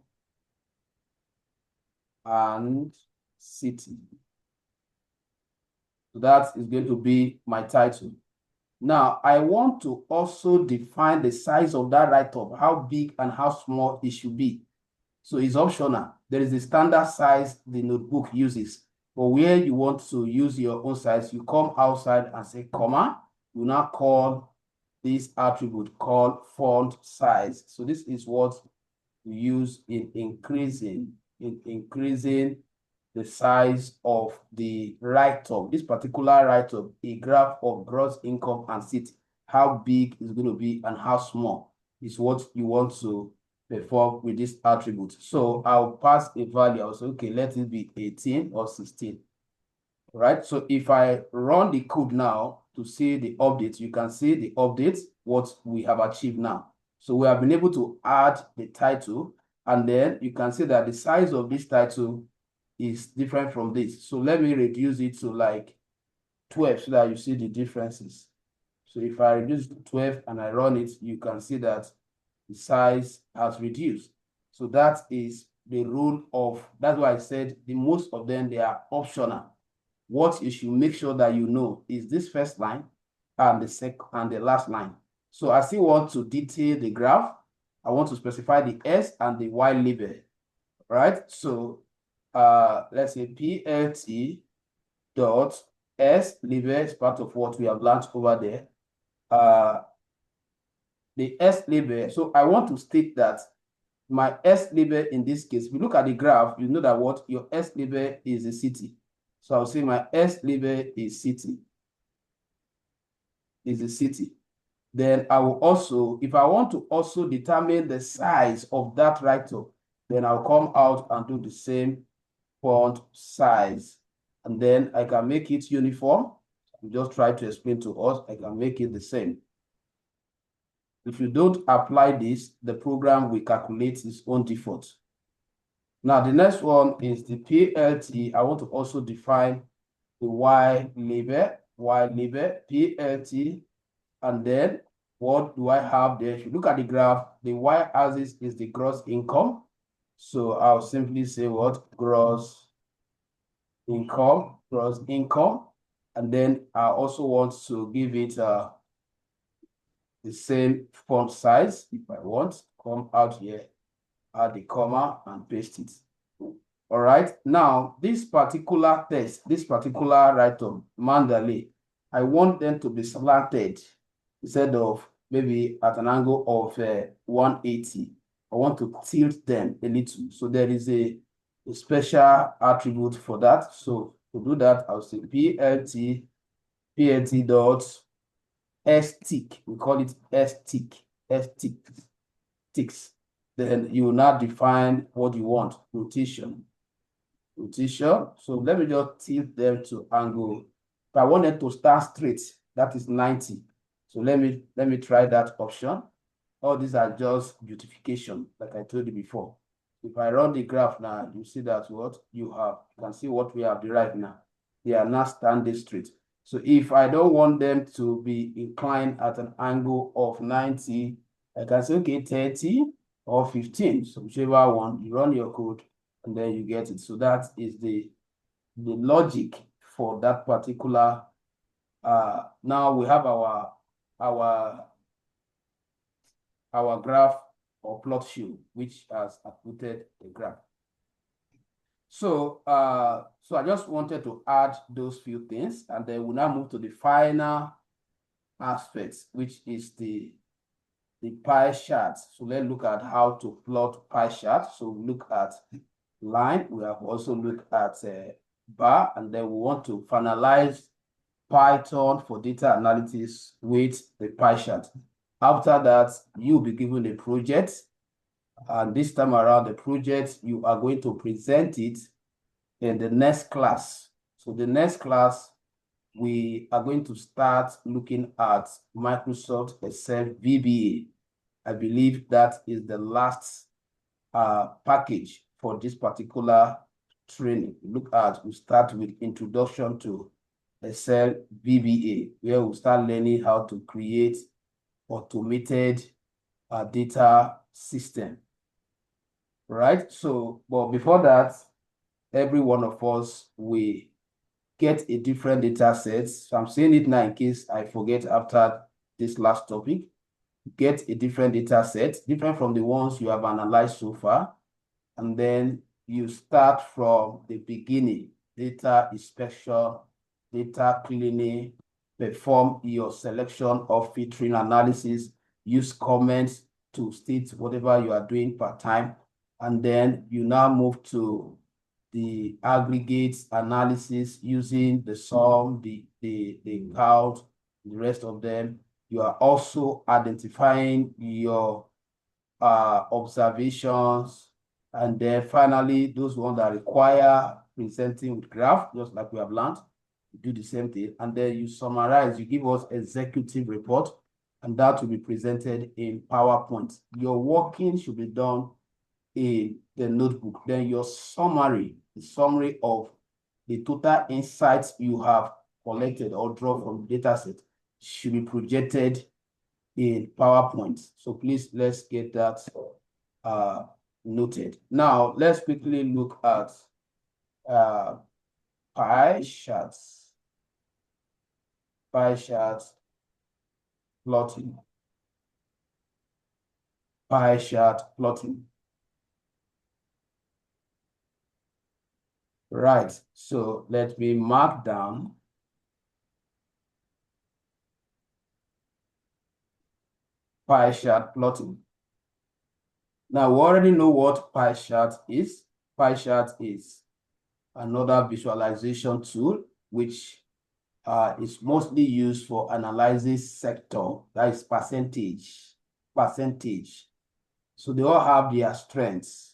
and city. So that is going to be my title. Now, I want to also define the size of that write-up, how big and how small it should be. So it's optional. There is a standard size the notebook uses. But where you want to use your own size, you come outside and say, comma, you now call this attribute called font size. So this is what we use in increasing the size of the write-up. This particular write-up, a graph of gross income and city, how big is going to be and how small is what you want to perform with this attribute. So I'll pass a value. I'll say, okay, let it be 18 or 16. right? So if I run the code now to see the updates, you can see the updates, what we have achieved now. So we have been able to add the title, and then you can see that the size of this title is different from this. So let me reduce it to like 12 so that you see the differences. So if I reduce to 12 and I run it, you can see that the size has reduced. So that is the rule of, that's why I said the most of them, they are optional. What you should make sure that you know is this first line and the second and the last line. So I still want to detail the graph. I want to specify the S and the Y label, right? So let's say PLT dot S label is part of what we have learned over there. The S label, so I want to state that my S label in this case, if you look at the graph, you know that what your S label is a city. So I'll say my S label is city, is a city. Then I will also, if I want to also determine the size of that write-up, then I'll come out and do the same font size. And then I can make it uniform. I'm just trying to explain to us, I can make it the same. If you don't apply this, the program will calculate its own default. Now, the next one is the PLT. I want to also define the Y label, PLT, and then what do I have there? If you look at the graph, the Y-axis is the gross income. So I'll simply say what? Gross income. And then I also want to give it the same font size. If I want, come out here, add the comma and paste it. All right. Now, this particular text, this particular write-up, Mandalay, I want them to be slanted instead of maybe at an angle of 180. I want to tilt them a little. So there is a special attribute for that. So to do that, I'll say PLT dot stick. We call it sticks. Then you will now define what you want, rotation. So let me just tilt them to angle. If I want it to start straight, that is 90. So let me try that option. All these are just beautification, like I told you before. If I run the graph now, you see that what you have. You can see what we have derived now. They are now standing straight. So if I don't want them to be inclined at an angle of 90, I can say, okay, 30 or 15. So whichever one, you run your code and then you get it. So that is the logic for that particular. Now we have our graph or plot show, which has outputted a graph. So, so I just wanted to add those few things, and then we'll now move to the final aspects, which is the pie chart. So let's look at how to plot pie chart. So we look at line. We have also looked at bar, and then we want to finalize Python for data analysis with the pie chart. After that, you'll be given a project. And this time around, the project, you are going to present it in the next class. So the next class, we are going to start looking at Microsoft Excel VBA. I believe that is the last package for this particular training. We start with introduction to Excel VBA, where we'll start learning how to create automated data system. Right? So, but before that, every one of us will get a different data set. So I'm saying it now in case I forget after this last topic. Get a different data set, different from the ones you have analyzed so far. And then you start from the beginning, data inspection, data cleaning, perform your selection of filtering analysis, use comments to state whatever you are doing per time. And then you now move to the aggregate analysis using the sum, the count, the rest of them. You are also identifying your observations. And then finally, those ones that require presenting with graph, just like we have learned, do the same thing, and then you summarize, you give us executive report, and that will be presented in PowerPoint. Your working should be done in the notebook. Then your summary, the summary of the total insights you have collected or drawn from the data set should be projected in PowerPoint. So please, let's get that noted. Now, let's quickly look at pie charts. Pie charts plotting. Pie chart plotting. Right, so let me mark down pie chart plotting. Now, we already know what pie chart is. Pie chart is another visualization tool, which is mostly used for analyzing sector, that is percentage. So they all have their strengths.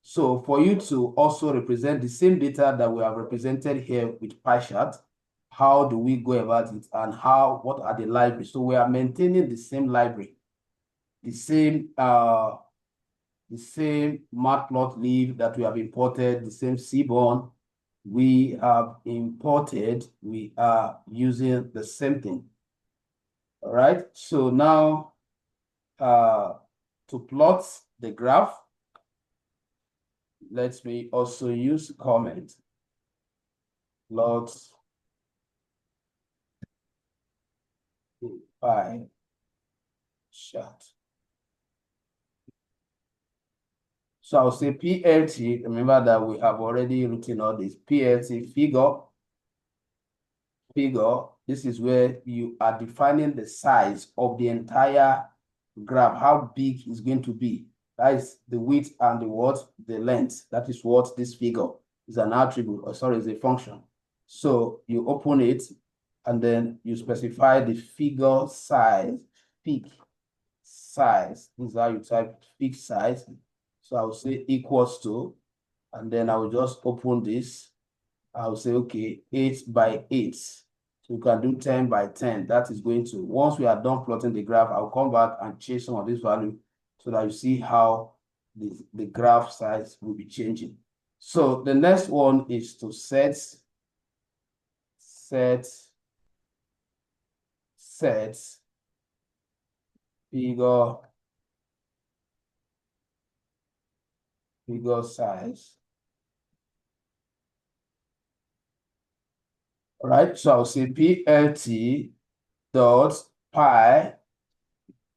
So for you to also represent the same data that we have represented here with pie chart, how do we go about it, and what are the libraries? So we are maintaining the same library, the same matplotlib that we have imported, the same Seaborn we have imported. We are using the same thing. All right, so now to plot the graph, let me also use comment. Plot pie chart. So I'll say PLT. Remember that we have already written all this. PLT figure. This is where you are defining the size of the entire graph, how big it's going to be. That is the width and the length. That is what this figure is an attribute, or sorry, is a function. So you open it, and then you specify the figure size, peak size. This is how you type peak size. So I will say equals to, and then I will just open this. I will say, okay, 8 by 8. So you can do 10 by 10. That is going to, once we are done plotting the graph, I'll come back and change some of this value so that you see how the graph size will be changing. So the next one is to set figure size. All right, so I'll say PLT dot pie.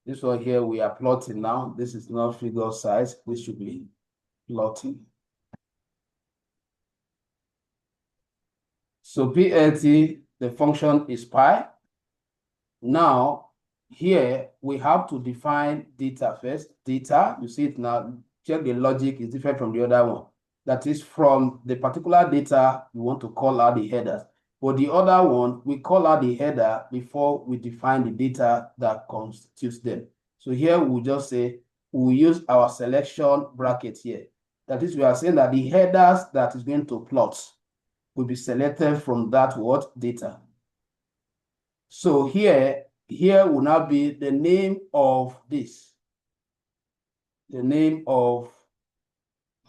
This one here we are plotting now. This is not figure size. This should be plotting. So PLT, the function is pi. Now, here we have to define data first. Data, you see it now. Check the logic is different from the other one. That is, from the particular data, you want to call out the headers. For the other one, we call out the header before we define the data that constitutes them. So here we'll just say, we'll use our selection bracket here. That is, we are saying that the headers that is going to plot will be selected from that data. So here will now be the name of this. The name of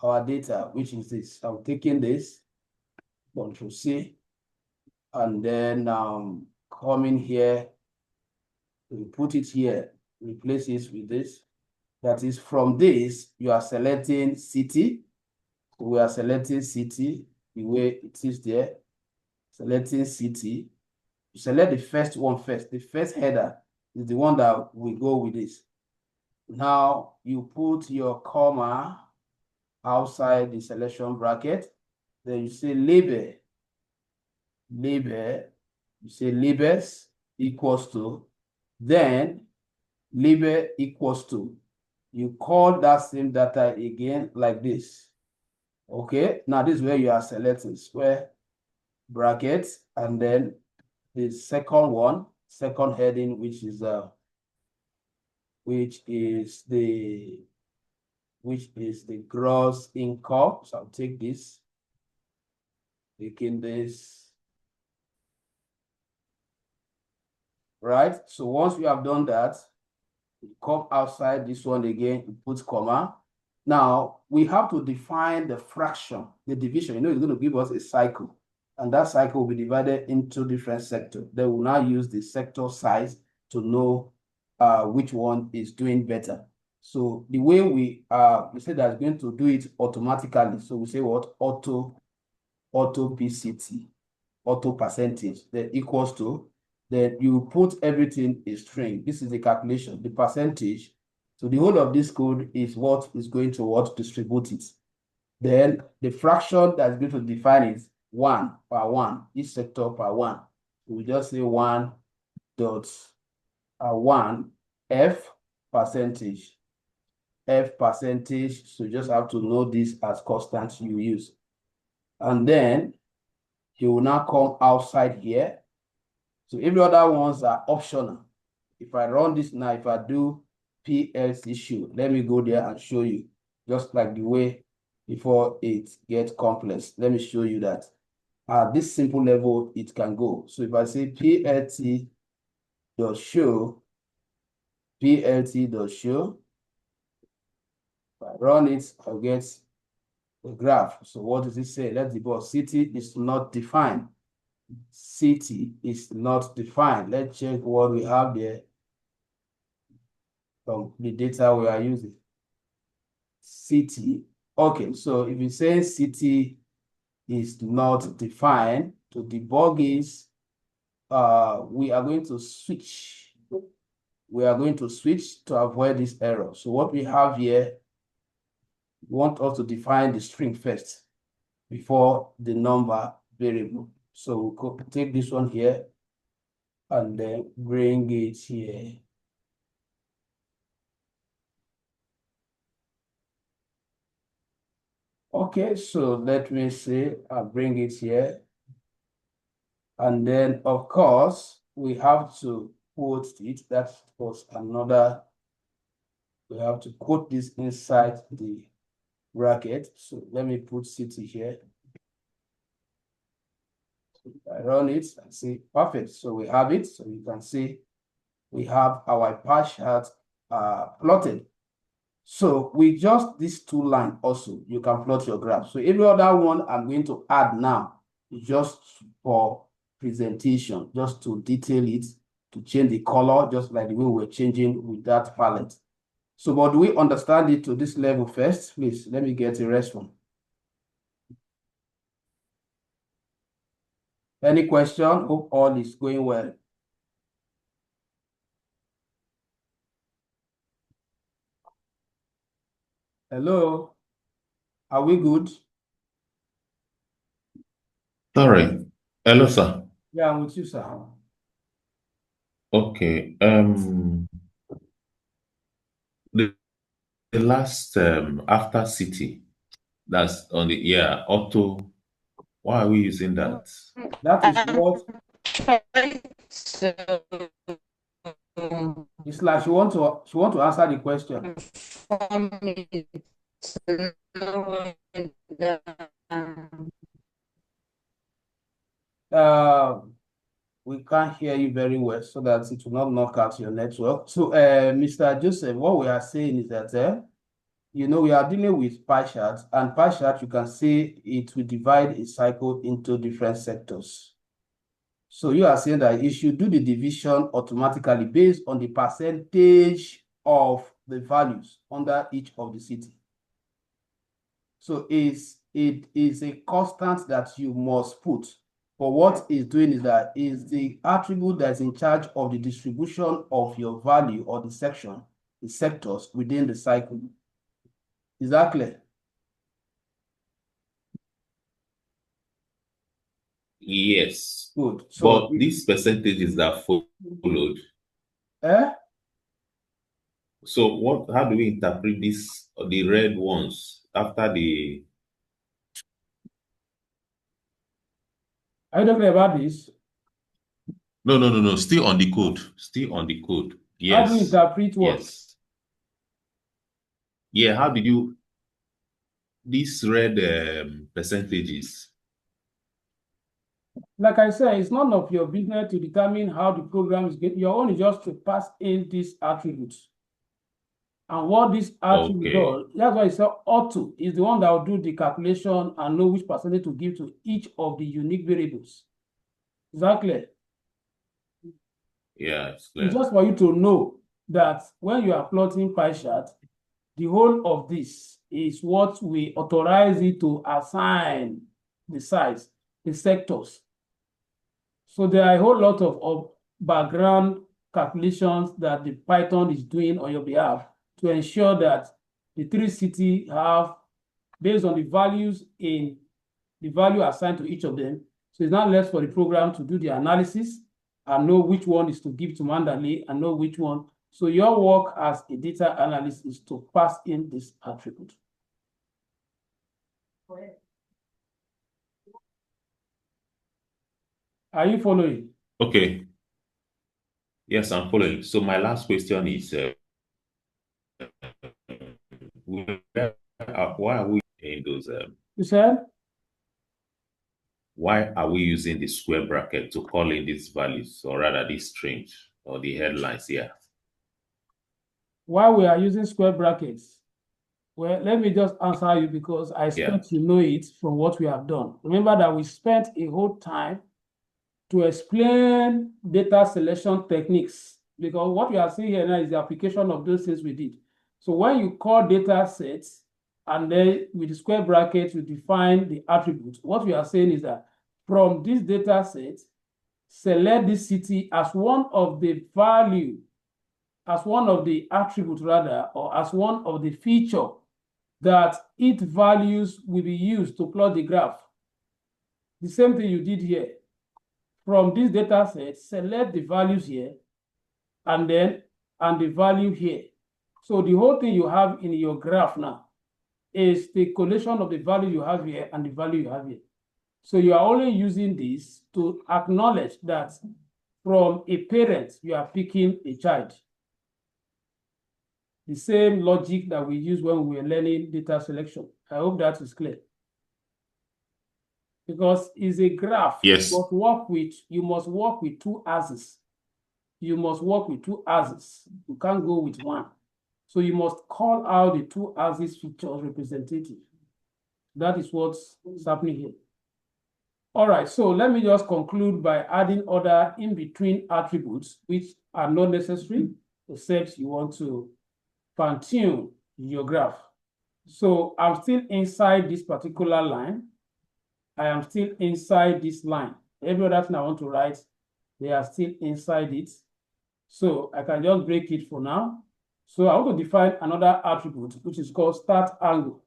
our data, which is this. I'm taking this, Control C, and then coming here, we put it here, replace it with this. That is, from this, you are selecting city. We are selecting city the way it is there. Selecting city. You select the first one first. The first header is the one that will go with this. Now you put your comma outside the selection bracket. Then you say label. You say labels equals to. Then label equals to. You call that same data again like this. Okay, now this is where you are selecting square brackets, and then the second heading, which is the gross income. So I'll take this, taking this, right? So once we have done that, we come outside this one again, we put comma. Now, we have to define the fraction, the division. You know, it's going to give us a cycle. And that cycle will be divided into different sectors. They will now use the sector size to know which one is doing better. So the way we say that it's going to do it automatically. So we say what? Auto PCT, auto percentage, that equals to, then you put everything in string. This is the calculation, the percentage. So the whole of this code is what is going to what distribute it. Then the fraction that's going to define is 1 per 1, each sector per 1. So we just say 1 dot 1 F percentage. F percentage, so you just have to know this as constant you use. And then you will now come outside here. So every other ones are optional. If I run this now, if I do PLC show, let me go there and show you, just like the way before it gets complex. Let me show you that at this simple level, it can go. So if I say PLT dot show, PLT dot show, if I run it, I'll get the graph. So what does it say? Let's debug. City is not defined. City is not defined. Let's check what we have there from the data we are using. City. Okay, so if you say city is not defined, to debug is we are going to switch. We are going to switch to avoid this error. So what we have here, we want us to define the string first before the number variable. So we'll take this one here and then bring it here. Okay, so let me see, I'll bring it here. And then, of course, we have to quote it. That was another, we have to quote this inside the bracket. So let me put city here. So I run it and see, perfect. So we have it. So you can see we have our pie chart plotted. So with just these two lines also, you can plot your graph. So every other one I'm going to add now is just for presentation, just to detail it, to change the color, just like the way we're changing with that palette. So, but do we understand it to this level first? Please, let me get a response. Any question? Hope all is going well. Hello? Are we good? Sorry. Hello, sir. Yeah, I'm with you, sir. Okay. The last after city, that's on the auto. Why are we using that? That is what it's like she want to answer the question. We can't hear you very well, so that it will not knock out your network. So, Mr. Joseph, what we are saying is that, you know, we are dealing with pie charts, and pie chart, you can see it will divide a cycle into different sectors. So you are saying that you should do the division automatically based on the percentage of the values under each of the city. So it is a constant that you must put. But what it's doing is that is the attribute that's in charge of the distribution of your value or the section, the sectors within the cycle. Is that clear? Yes. Good. So But these percentages that followed. So how do we interpret this, the red ones after the? Are you talking about this? No. Still on the code. Still on the code. How do you Yes. interpret what? Yes. Yeah. How did you? These red percentages. Like I said, it's none of your business to determine how the program is getting. Your own is just to pass in these attributes. And what this attribute does, that's why it's auto is the one that will do the calculation and know which percentage to give to each of the unique variables. Exactly. Yeah, it's clear. It's just for you to know that when you are plotting pie chart, the whole of this is what we authorize it to assign the size, the sectors. So there are a whole lot of background calculations that the Python is doing on your behalf to ensure that the three cities have, based on the values in the value assigned to each of them. So it's not left for the program to do the analysis and know which one is to give to Mandalay and know which one. So your work as a data analyst is to pass in this attribute. Are you following? Okay. Yes, I'm following. So my last question is, why are we in those? You said? Why are we using the square bracket to call in these values, or rather these strings or the headlines here? Why we are using square brackets? Well, let me just answer you because I expect you know it from what we have done. Remember that we spent a whole time to explain data selection techniques, because what you are seeing here now is the application of those things we did. So when you call data sets and then with the square brackets, you define the attributes. What we are saying is that from this data set, select this city as one of the value, as one of the attributes rather, or as one of the feature that its values will be used to plot the graph. The same thing you did here. From this data set, select the values here and the value here. So the whole thing you have in your graph now is the collation of the value you have here and the value you have here. So you are only using this to acknowledge that from a parent, you are picking a child. The same logic that we use when we were learning data selection. I hope that is clear. Because it's a graph. Yes. You must work with two axes. You must work with two axes. You can't go with one. So you must call out the two axis features representative. That is what's happening here. All right, so let me just conclude by adding other in-between attributes which are not necessary, except you want to fine-tune your graph. So I'm still inside this particular line. I am still inside this line. Every other thing I want to write, they are still inside it. So I can just break it for now. So I want to define another attribute, which is called start angle.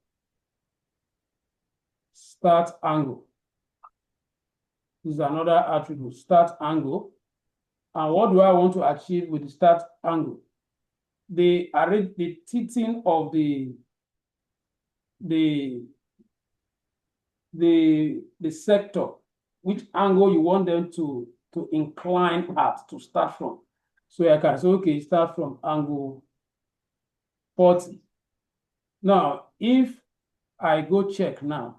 Start angle. This is another attribute, start angle. And what do I want to achieve with the start angle? The tilting of the sector, which angle you want them to incline at to start from. So I can say, okay, start from angle 40. Now, if I go check now,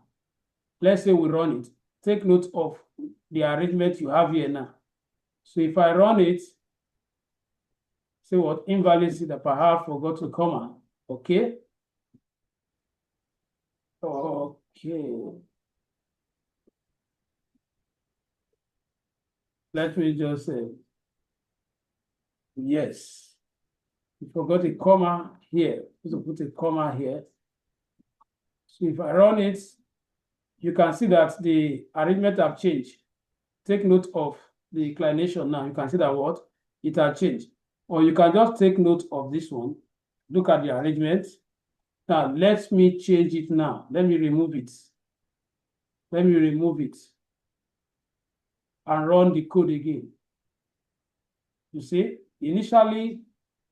let's say we run it, take note of the arrangement you have here now. So if I run it, say what invalid that perhaps forgot to comma, okay? Okay. Let me just say, yes. You forgot a comma here. So put a comma here. So if I run it, you can see that the arrangement have changed. Take note of the inclination now. You can see that what? It has changed. Or you can just take note of this one. Look at the arrangement. Now, let me change it now. Let me remove it. Let me remove it. And run the code again. You see, initially,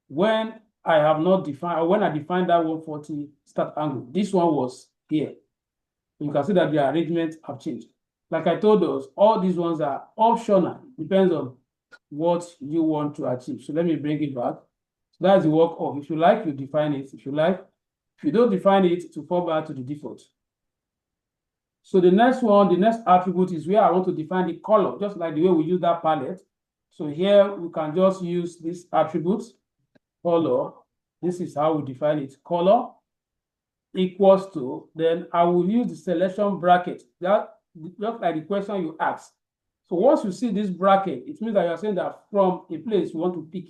when I have not defined, or when I defined that 140 start angle, this one was here. You can see that the arrangement have changed. Like I told us, all these ones are optional. Depends on what you want to achieve. So let me bring it back. So that's the work of. If you like, you define it. If you like, if you don't define it, to fall back to the default. So the next one, the next attribute is where I want to define the color, just like the way we use that palette. So here we can just use this attribute, color. This is how we define it. Color equals to, then I will use the selection bracket. That just like the question you asked. So once you see this bracket, it means that you're saying that from a place you want to pick.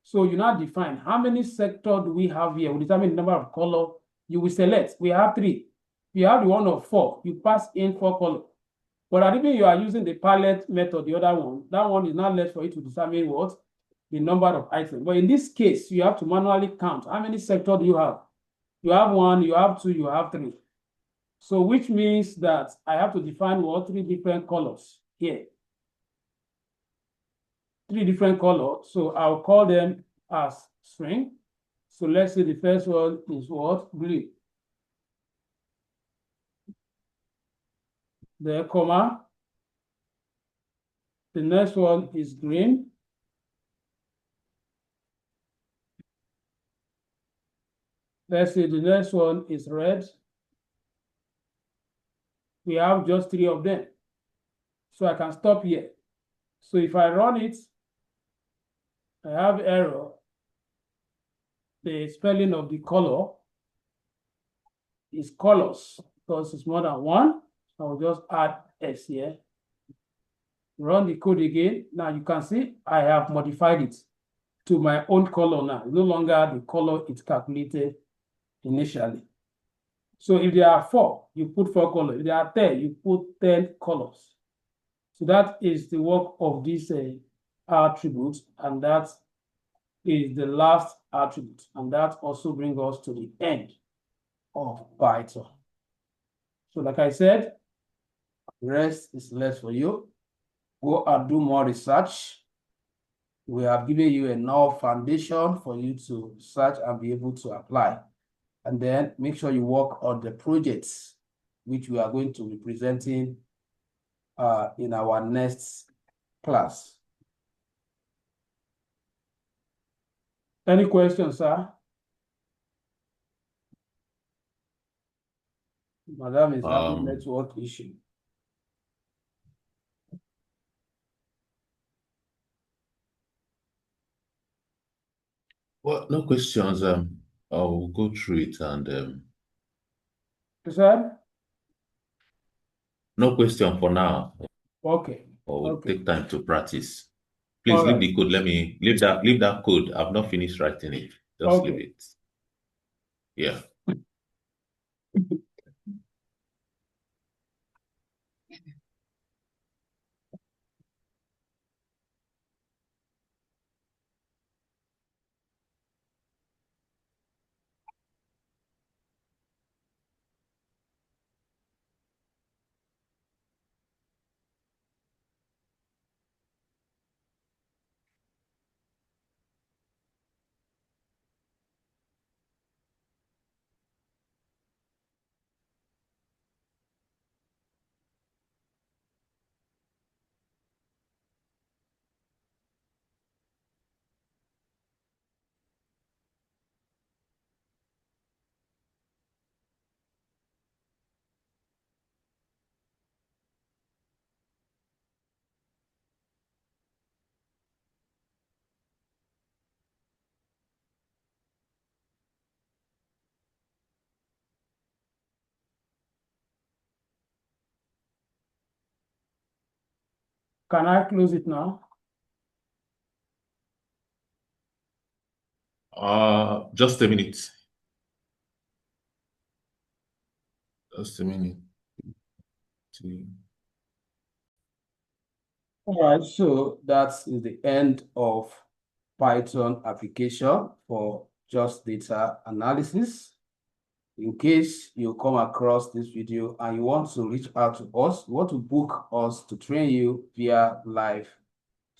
So you now define how many sectors do we have here. We determine the number of color you will select. We have 3. If you have the one of 4, you pass in 4 color. But even you are using the palette method, the other one, that one is not left for you to determine what? The number of items. But in this case, you have to manually count. How many sectors do you have? You have 1, you have 2, you have 3. So which means that I have to define what? 3 different colors here. 3 different colors. So I'll call them as string. So let's say the first one is what? Blue. The comma. The next one is green. Let's say the next one is red. We have just 3 of them. So I can stop here. So if I run it, I have error. The spelling of the color is colors because it's more than 1. I will just add S here. Run the code again. Now you can see I have modified it to my own color now. No longer the color it calculated initially. So if there are 4, you put 4 colors. If there are 10, you put 10 colors. So that is the work of this attribute, and that is the last attribute. And that also brings us to the end of Python. So like I said, the rest is left for you. Go and do more research. We have given you enough foundation for you to search and be able to apply. And then make sure you work on the projects, which we are going to be presenting in our next class. Any questions, sir? Madam is having network issue. Well, no questions. I'll go through it and Sir? no question for now. Okay. Or Okay. take time to practice. Please All leave right. the code. Let me leave that code. I've not finished writing it. Just Okay. leave it. Yeah. Can I close it now? Just a minute. Just a minute. All right, so that is the end of Python application for just data analysis. In case you come across this video and you want to reach out to us, you want to book us to train you via live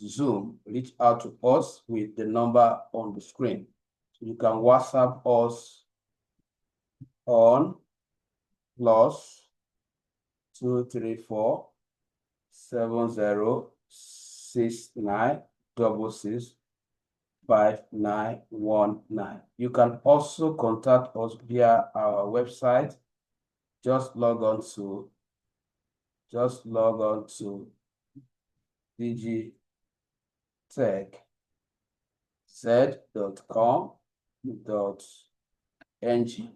Zoom, reach out to us with the number on the screen. So you can WhatsApp us on +234 706966 5919. You can also contact us via our website. Just log on to just log on to digitechz.com.ng.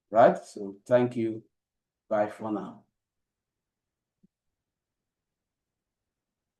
Right? So thank you. Bye for now.